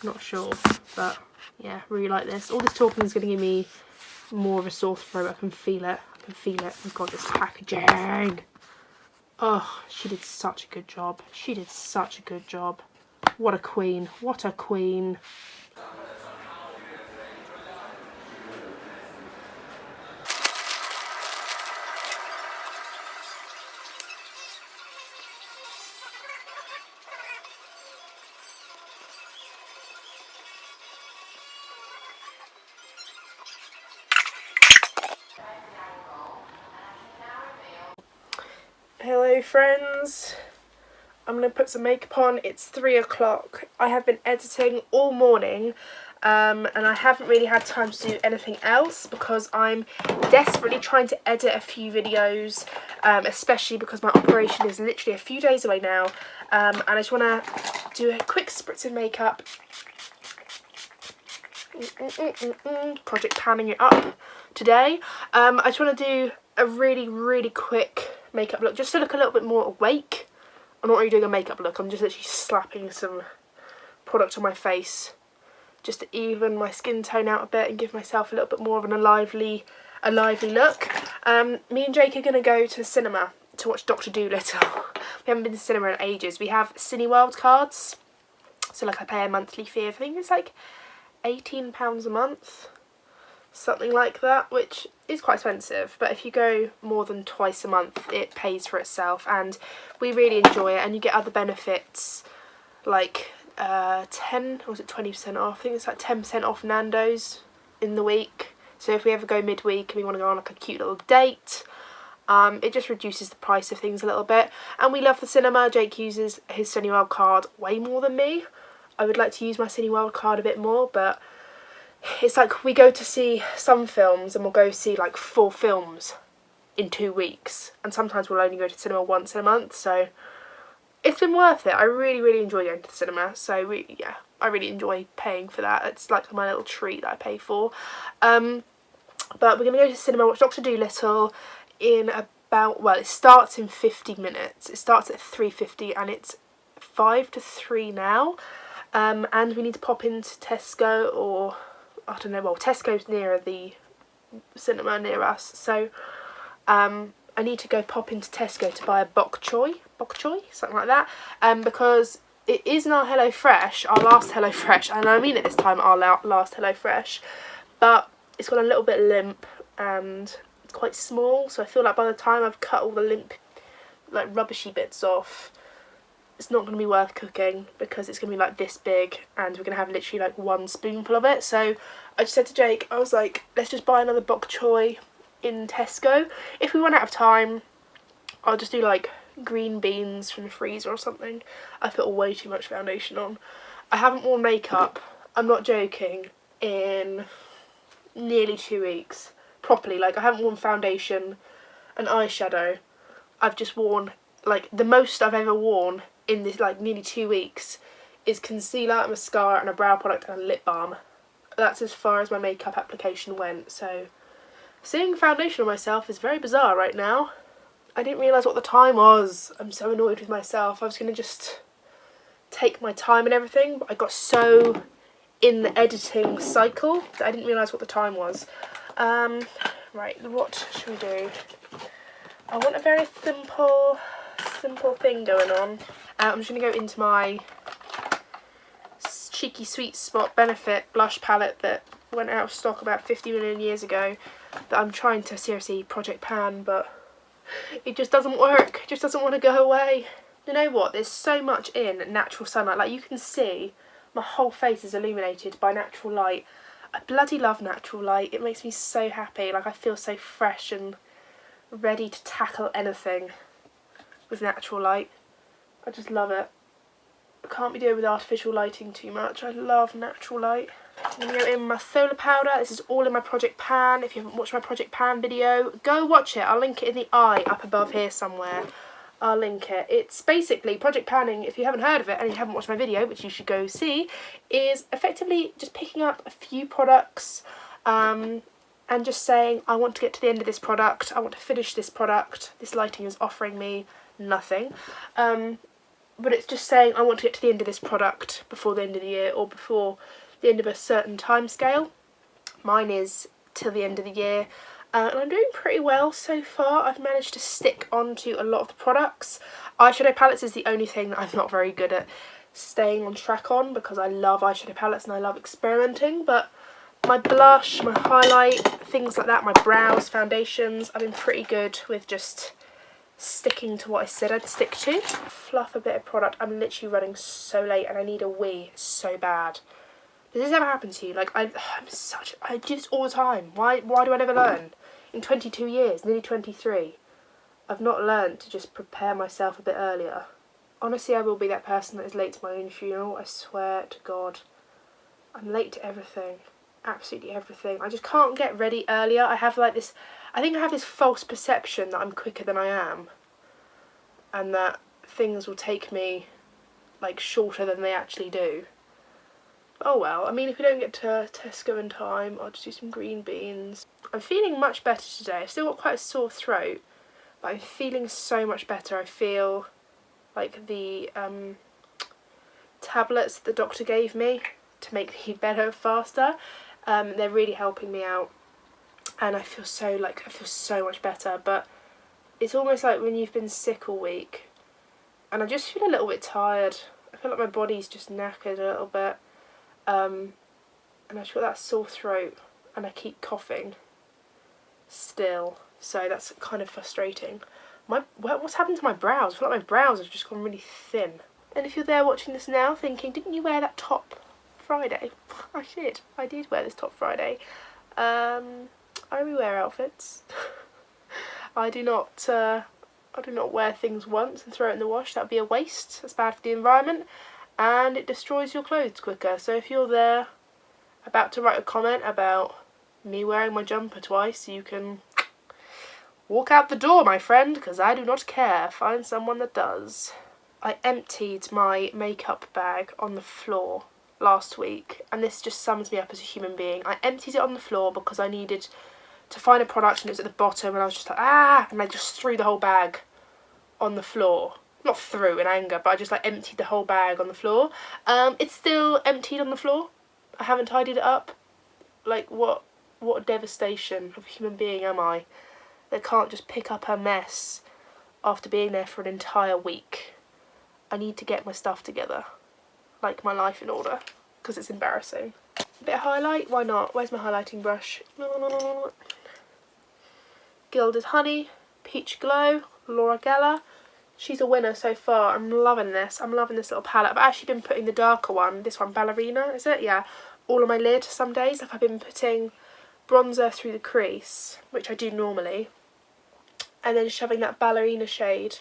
[SPEAKER 1] Not sure. But yeah, really like this. All this talking is going to give me more of a sore throat. I can feel it. I can feel it. Oh god, this packaging. Oh, she did such a good job. She did such a good job. What a queen. What a queen. Hello friends, I'm going to put some makeup on. It's 3 o'clock. I have been editing all morning and I haven't really had time to do anything else because I'm desperately trying to edit a few videos, especially because my operation is literally a few days away now, and I just want to do a quick spritz of makeup. Project panning it up today. I just want to do a really quick makeup look just to look a little bit more awake. I'm not really doing a makeup look, I'm just literally slapping some product on my face just to even my skin tone out a bit and give myself a little bit more of a lively look. Me and Jake are going to go to the cinema to watch Dr. Dolittle. We haven't been to cinema in ages. We have Cineworld cards, so like I pay a monthly fee. I think it's like £18 a month, something like that, which is quite expensive, but if you go more than twice a month it pays for itself, and we really enjoy it. And you get other benefits like 10 or was it 20% off, I think it's like 10% off Nando's in the week. So if we ever go midweek and we want to go on like a cute little date, it just reduces the price of things a little bit. And we love the cinema. Jake uses his Cineworld card way more than me. I would like to use my Cineworld card a bit more, but it's like we go to see some films and we'll go see like 4 films in 2 weeks, and sometimes we'll only go to cinema once in a month, so it's been worth it. I really enjoy going to the cinema, so yeah, I really enjoy paying for that. It's like my little treat that I pay for. But we're going to go to the cinema, watch Dr. Dolittle in about, well, it starts in 50 minutes. It starts at 3:50 and it's 5 to 3 now. And we need to pop into Tesco, or I don't know, well, Tesco's nearer the cinema near us, so I need to go pop into Tesco to buy a bok choy, something like that, because it is our HelloFresh, our last HelloFresh, and I mean it this time, our last HelloFresh, but it's got a little bit limp and it's quite small, so I feel like by the time I've cut all the limp, like rubbishy bits off, it's not going to be worth cooking because it's going to be like this big and we're going to have literally like 1 spoonful of it. So I just said to Jake, I was like, let's just buy another bok choy in Tesco. If we run out of time, I'll just do like green beans from the freezer or something. I put way too much foundation on. I haven't worn makeup, I'm not joking, in nearly 2 weeks. Properly, like I haven't worn foundation and eyeshadow. I've just worn, like the most I've ever worn in this like nearly 2 weeks is concealer, mascara and a brow product and a lip balm. That's as far as my makeup application went, so seeing foundation on myself is very bizarre right now. I didn't realise what the time was. I'm so annoyed with myself. I was going to just take my time and everything, but I got so in the editing cycle that I didn't realise what the time was. Right, what should we do? I want a very simple thing going on. I'm just going to go into my Cheeky Sweet Spot Benefit blush palette that went out of stock about 50 million years ago, that I'm trying to seriously project pan, but it just doesn't work. It just doesn't want to go away. You know what? There's so much in natural sunlight. Like you can see my whole face is illuminated by natural light. I bloody love natural light. It makes me so happy. Like, I feel so fresh and ready to tackle anything with natural light. I just love it. I can't be doing with artificial lighting too much. I love natural light. I'm going to go in my solar powder. This is all in my Project Pan. If you haven't watched my Project Pan video, go watch it. I'll link it in the eye up above here somewhere. I'll link it. It's basically project panning, if you haven't heard of it and you haven't watched my video, which you should go see, is effectively just picking up a few products and just saying, I want to get to the end of this product, I want to finish this product, this lighting is offering me nothing. But it's just saying, I want to get to the end of this product before the end of the year or before the end of a certain time scale. Mine is till the end of the year. And I'm doing pretty well so far. I've managed to stick onto a lot of the products. Eyeshadow palettes is the only thing that I'm not very good at staying on track on, because I love eyeshadow palettes and I love experimenting. But my blush, my highlight, things like that, my brows, foundations, I've been pretty good with just sticking to what I said I'd stick to. Fluff a bit of product. I'm literally running so late and I need a wee so bad. Does this ever happen to you? Like, I do this all the time. Why do I never learn? In 22 years, nearly 23, I've not learned to just prepare myself a bit earlier. Honestly, I will be that person that is late to my own funeral. I swear to God. I'm late to everything. Absolutely everything. I just can't get ready earlier. I have like this, I think I have this false perception that I'm quicker than I am. And that things will take me like shorter than they actually do. Oh well, I mean, if we don't get to Tesco in time, I'll just do some green beans. I'm feeling much better today. I've still got quite a sore throat, but I'm feeling so much better. I feel like the tablets the doctor gave me to make me better faster, they're really helping me out, and I feel so much better. But it's almost like when you've been sick all week, and I just feel a little bit tired. I feel like my body's just knackered a little bit. And I've got that sore throat and I keep coughing still, so that's kind of frustrating. What's happened to my brows? I feel like my brows have just gone really thin. And if you're there watching this now thinking, didn't you wear that top Friday? I did wear this top Friday. I rewear outfits. I do not wear things once and throw it in the wash. That would be a waste. That's bad for the environment. And it destroys your clothes quicker. So if you're there about to write a comment about me wearing my jumper twice, you can walk out the door, my friend, because I do not care. Find someone that does. I emptied my makeup bag on the floor last week, and this just sums me up as a human being. I emptied it on the floor because I needed to find a product and it was at the bottom, and I was just like, and I just threw the whole bag on the floor. Not through in anger, but I just like emptied the whole bag on the floor. It's still emptied on the floor. I haven't tidied it up. Like, what devastation of a human being am I that can't just pick up her mess after being there for an entire week? I need to get my stuff together, like my life in order, because it's embarrassing. A bit of highlight, why not? Where's my highlighting brush? Gilded Honey, Peach Glow, Laura Geller. She's a winner so far. I'm loving this. I'm loving this little palette. I've actually been putting the darker one, this one, Ballerina, is it? Yeah. All on my lid some days. Like, I've been putting bronzer through the crease, which I do normally, and then shoving that Ballerina shade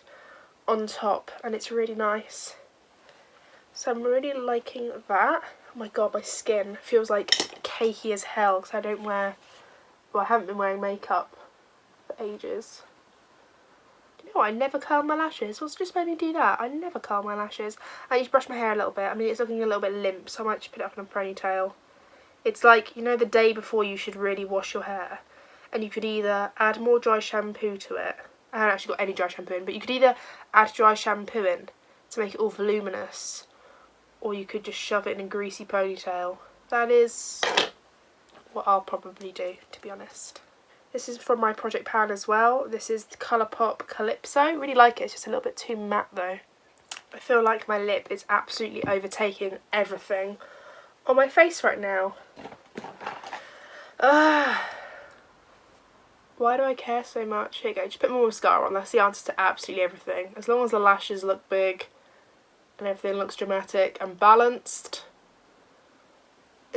[SPEAKER 1] on top, and it's really nice. So I'm really liking that. Oh my god, my skin feels like cakey as hell because I haven't been wearing makeup for ages. You know, I never curl my lashes. What's just made me do that? I never curl my lashes. I need to brush my hair a little bit. I mean, it's looking a little bit limp, so I might just put it up in a ponytail. It's like, you know, the day before you should really wash your hair, and you could either add more dry shampoo to it. I haven't actually got any dry shampoo in, but you could either add dry shampoo in to make it all voluminous, or you could just shove it in a greasy ponytail. That is what I'll probably do, to be honest. This is from my Project Pan as well. This is Colourpop Calypso. Really like it. It's just a little bit too matte though. I feel like my lip is absolutely overtaking everything on my face right now. Why do I care so much? Here you go. Just put more mascara on. That's the answer to absolutely everything. As long as the lashes look big and everything looks dramatic and balanced,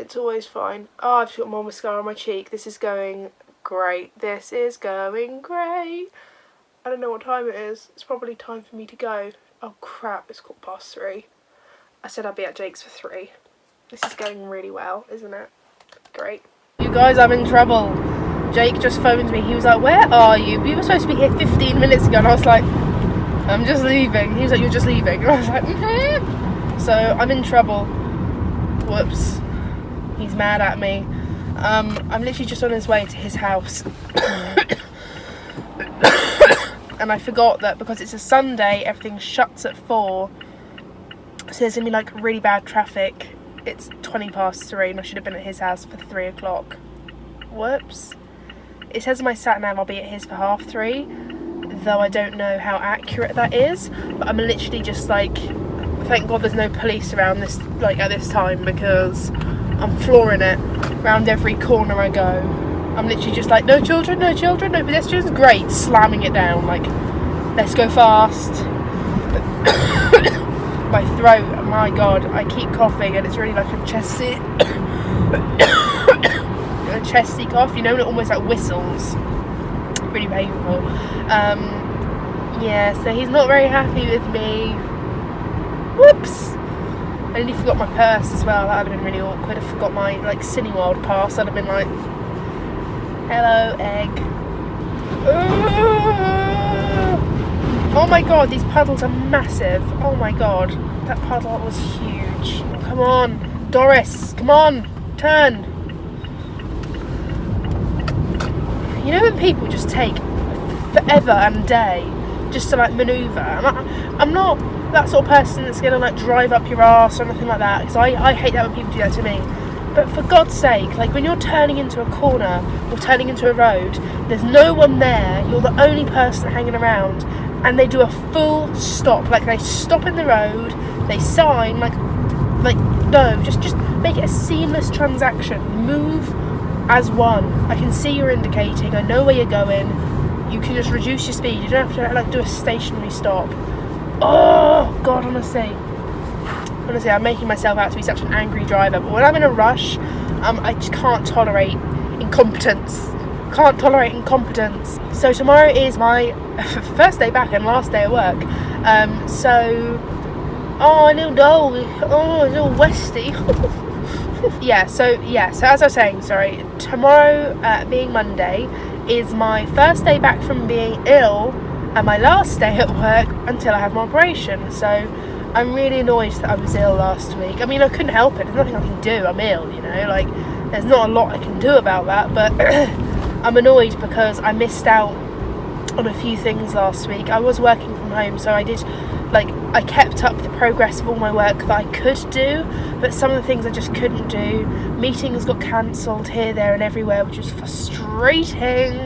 [SPEAKER 1] It's always fine. Oh, I've got more mascara on my cheek. This is going great. This is going great. I don't know what time it is. It's probably time for me to go. Oh crap, it's 3:15. I said I'd be at Jake's for 3. This is going really well, isn't it? Great. You guys, I'm in trouble. Jake just phoned me. He was like, where are you? We were supposed to be here 15 minutes ago. And I was like, I'm just leaving. He was like, you're just leaving. And I was like, mm-hmm. So I'm in trouble. Whoops. He's mad at me. I'm literally just on his way to his house. And I forgot that because it's a Sunday, everything shuts at 4. So there's going to be like really bad traffic. It's 3:20 and I should have been at his house for 3 o'clock. Whoops. It says in my sat nav I'll be at his for 3:30, though I don't know how accurate that is. But I'm literally just like, thank God there's no police around this, like at this time, because I'm flooring it round every corner I go. I'm literally just like, no children, no pedestrians, great, slamming it down, like, let's go fast. My throat, my God, I keep coughing and it's really like a chesty cough, you know, it almost like whistles. Really painful. Yeah, so he's not very happy with me. Whoops. I nearly forgot my purse as well. That would have been really awkward. I forgot my like Cineworld pass. I'd have been like, hello, egg. Oh my God, these puddles are massive. Oh my God, that puddle was huge. Come on, Doris, come on, turn. You know when people just take forever and a day just to like manoeuvre? I'm not that sort of person that's gonna like drive up your arse or anything like that, because I hate that when people do that to me. But for God's sake, like when you're turning into a corner or turning into a road, there's no one there, you're the only person hanging around, and they do a full stop, like they stop in the road, they sign, like no, just make it a seamless transaction. Move as one. I can see you're indicating, I know where you're going, you can just reduce your speed, you don't have to like do a stationary stop. Oh God, honestly, I'm making myself out to be such an angry driver, but when I'm in a rush, I just can't tolerate incompetence. So tomorrow is my first day back and last day at work. Oh, little doll, oh, it's all westy. So as I was saying, tomorrow, being Monday, is my first day back from being ill and my last day at work until I have my operation. So I'm really annoyed that I was ill last week. I mean, I couldn't help it, there's nothing I can do, I'm ill, you know, like, there's not a lot I can do about that, but I'm annoyed because I missed out on a few things last week. I was working from home, so I kept up the progress of all my work that I could do, but some of the things I just couldn't do. Meetings got cancelled here, there and everywhere, which was frustrating,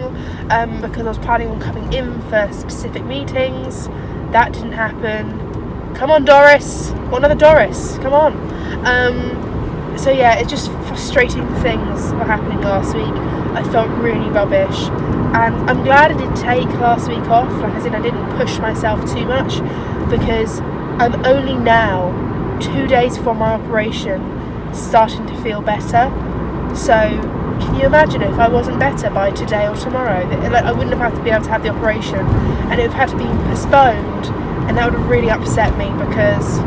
[SPEAKER 1] because I was planning on coming in for specific meetings. That didn't happen. Come on, Doris, got another Doris, come on. So yeah, it's just frustrating things were happening last week. I felt really rubbish, and I'm glad I did take last week off, like as in I didn't push myself too much, because I'm only now, 2 days before my operation, starting to feel better. So can you imagine if I wasn't better by today or tomorrow? Like, I wouldn't have had to be able to have the operation, and it would have had to be postponed, and that would have really upset me because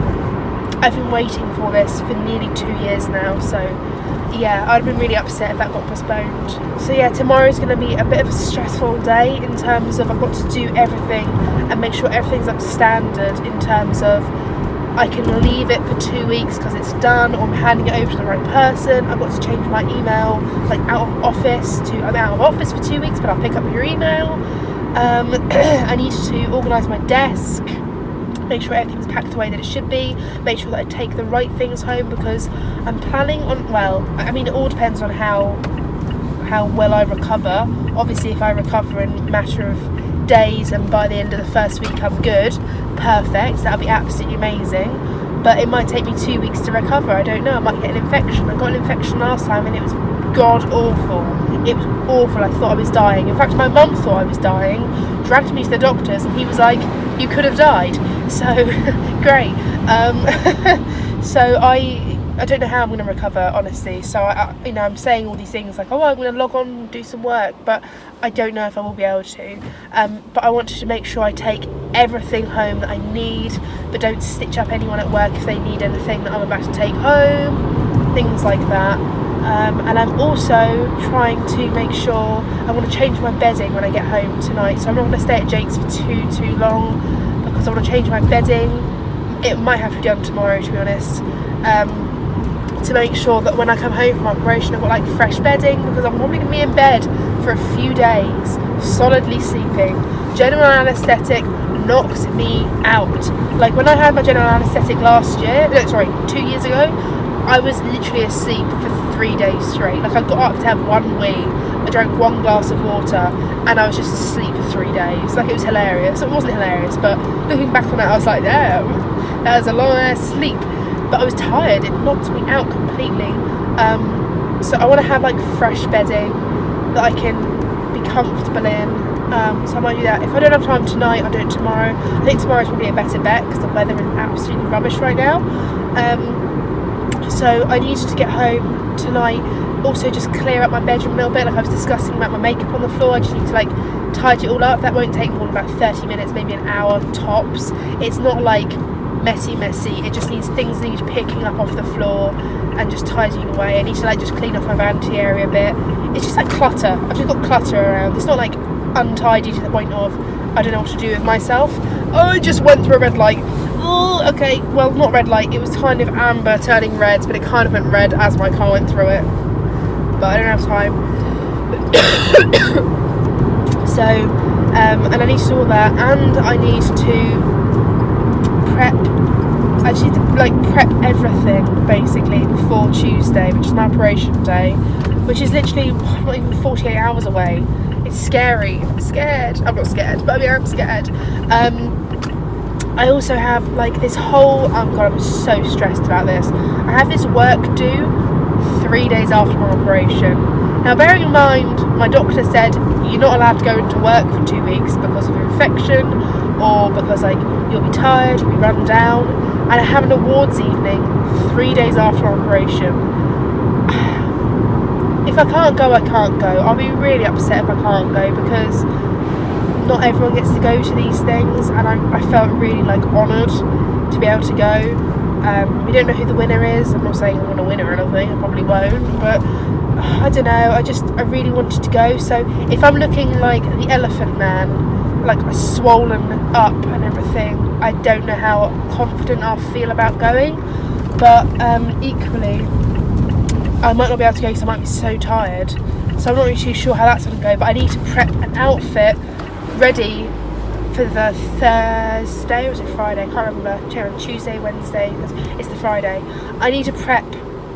[SPEAKER 1] I've been waiting for this for nearly 2 years now. So yeah, I'd have been really upset if that got postponed. So yeah, tomorrow's going to be a bit of a stressful day in terms of I've got to do everything and make sure everything's up to standard, in terms of I can leave it for 2 weeks because it's done, or I'm handing it over to the right person. I've got to change my email, like out of office to I'm out of office for 2 weeks, but I'll pick up your email. I need to organise my desk, make sure everything's packed the way that it should be, make sure that I take the right things home, because I'm planning on, well, I mean, it all depends on how well I recover. Obviously, if I recover in a matter of days and by the end of the first week I'm good, perfect, that'll be absolutely amazing. But it might take me 2 weeks to recover, I don't know, I might get an infection. I got an infection last time and it was god awful. It was awful, I thought I was dying. In fact, my mum thought I was dying, dragged me to the doctors, and he was like, you could have died. So great. So I don't know how I'm going to recover, honestly. So I'm saying all these things like, oh, I'm going to log on and do some work, but I don't know if I will be able to. But I wanted to make sure I take everything home that I need, but don't stitch up anyone at work if they need anything that I'm about to take home, things like that. And I'm also trying to make sure I want to change my bedding when I get home tonight. So I'm not going to stay at Jake's for too long, because I want to change my bedding. It might have to be done tomorrow, to be honest. To make sure that when I come home from operation I've got like fresh bedding, because I'm probably going to be in bed for a few days, solidly sleeping. General anaesthetic knocks me out. Like when I had my general anaesthetic 2 years ago, I was literally asleep for 3 days straight. Like I got up to have one wee, I drank 1 glass of water, and I was just asleep for 3 days. Like it was hilarious. It wasn't hilarious, but looking back on it I was like, damn, that was a long ass sleep. But I was tired, it knocked me out completely. So I want to have like fresh bedding that I can be comfortable in. So I might do that. If I don't have time tonight, I'll do it tomorrow. I think tomorrow's probably a better bet because the weather is absolutely rubbish right now. So I needed to get home tonight, also just clear up my bedroom a little bit. Like I was discussing about my makeup on the floor, I just need to like tidy it all up. That won't take more than about 30 minutes, maybe an hour tops. It's not like messy, it just needs things need picking up off the floor and just tidying away. I need to like just clean off my vanity area a bit. It's just like clutter. I've just got clutter around. It's not like untidy to the point of I don't know what to do with myself. Oh, I just went through a red light. Oh, okay, well not red light, it was kind of amber turning red, but it kind of went red as my car went through it, but I don't have time. So and I need to do all that, and I need to I just need to like prep everything basically before Tuesday, which is my operation day, which is literally not even 48 hours away. It's scary. I'm scared. I'm not scared, but I mean I'm scared. I also have like this whole, oh god, I'm so stressed about this. I have this work due 3 days after my operation. Now bearing in mind, my doctor said you're not allowed to go into work for 2 weeks because of infection, or because like you'll be tired, you'll be run down, and I have an awards evening 3 days after my operation. If I can't go, I can't go. I'll be really upset if I can't go, because not everyone gets to go to these things, and I felt really like honoured to be able to go. We don't know who the winner is. I'm not saying I'm going to win or anything, I probably won't, but I don't know, I really wanted to go. So if I'm looking like the Elephant Man, like swollen up and everything, I don't know how confident I'll feel about going, but equally I might not be able to go because I might be so tired, so I'm not really too sure how that's going to go. But I need to prep an outfit ready for the Thursday, or is it Friday? I can't remember. Tuesday, Wednesday, it's the Friday. I need to prep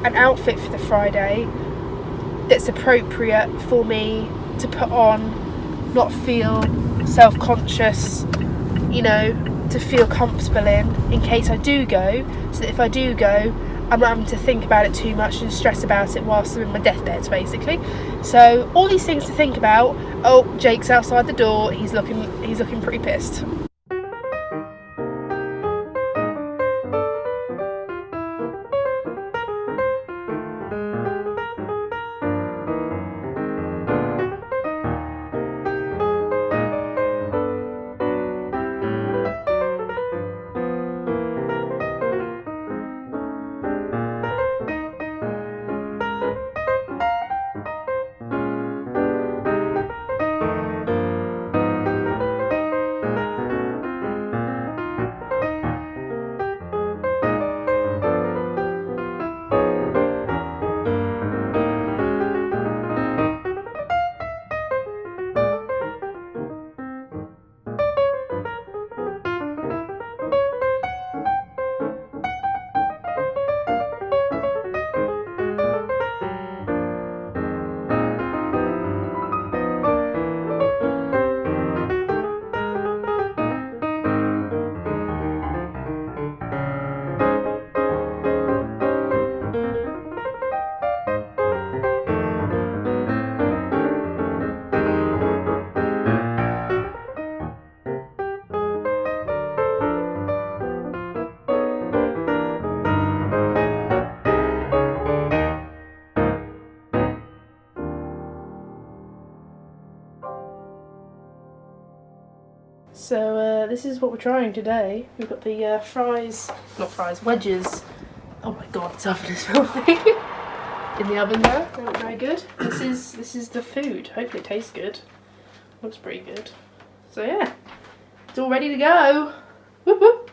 [SPEAKER 1] an outfit for the Friday that's appropriate for me to put on, not feel self-conscious, to feel comfortable in case I do go, so that if I do go, I'm not having to think about it too much and stress about it whilst I'm in my deathbed, basically. So all these things to think about. Oh, Jake's outside the door. He's looking pretty pissed. this is what we're trying today. We've got the wedges. Oh my god, this oven is filthy. In the oven there, they look very good. This is the food. Hopefully it tastes good. Looks pretty good. So yeah, it's all ready to go. Whoop whoop.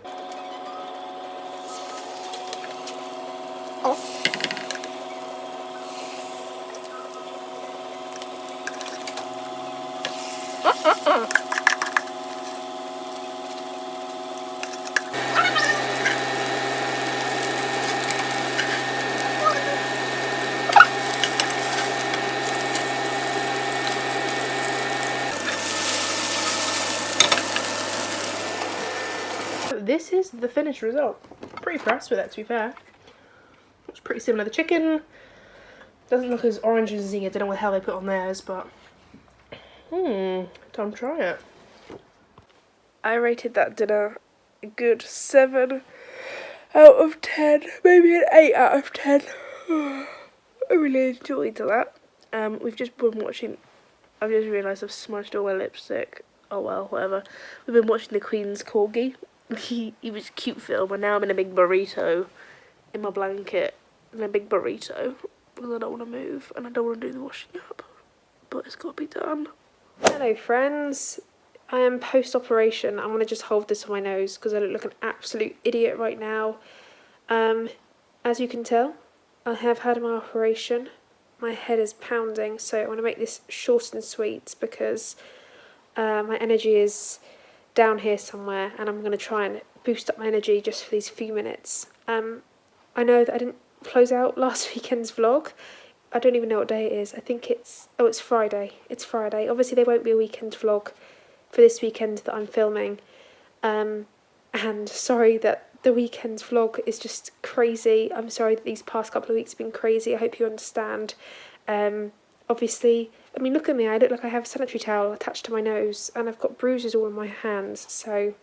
[SPEAKER 1] This is the finished result. Pretty impressed with it, to be fair. It's pretty similar. The chicken doesn't look as orange as the, I don't know what the hell they put on theirs, but time to try it. I rated that dinner a good 7 out of 10, maybe an 8 out of 10. I really enjoyed that. We've just been watching, I've just realised I've smudged all my lipstick. Oh well, whatever. We've been watching The Queen's Corgi. He was a cute film, and now I'm in a big burrito in my blanket, in a big burrito, because I don't want to move and I don't want to do the washing up, but it's got to be done. Hello friends, I am post-operation. I'm going to just hold this on my nose because I look like an absolute idiot right now. As you can tell, I have had my operation. My head is pounding, so I want to make this short and sweet because my energy is down here somewhere, and I'm going to try and boost up my energy just for these few minutes. I know that I didn't close out last weekend's vlog. I don't even know what day it is. I think it's Friday. It's Friday. Obviously there won't be a weekend vlog for this weekend that I'm filming. And sorry that the weekend's vlog is just crazy. I'm sorry that these past couple of weeks have been crazy. I hope you understand. Obviously, I mean, look at me. I look like I have a sanitary towel attached to my nose, and I've got bruises all on my hands, so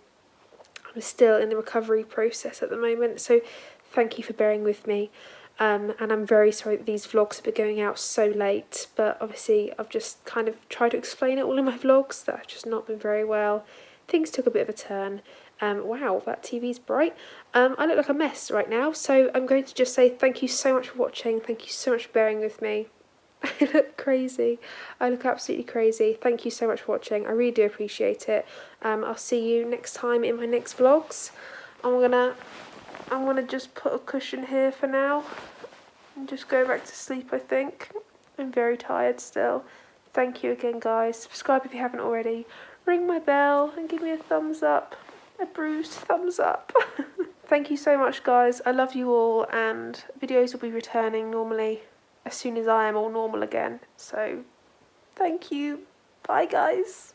[SPEAKER 1] I'm still in the recovery process at the moment, so thank you for bearing with me. And I'm very sorry that these vlogs have been going out so late, but obviously I've just kind of tried to explain it all in my vlogs that I've just not been very well. Things took a bit of a turn. Wow, that TV's bright. I look like a mess right now, so I'm going to just say thank you so much for watching. Thank you so much for bearing with me. I look crazy. I look absolutely crazy. Thank you so much for watching. I really do appreciate it. I'll see you next time in my next vlogs. I'm gonna just put a cushion here for now and just go back to sleep, I think. I'm very tired still. Thank you again, guys. Subscribe if you haven't already. Ring my bell and give me a thumbs up. A bruised thumbs up. Thank you so much, guys. I love you all, and videos will be returning normally as soon as I am all normal again. So, thank you. Bye, guys.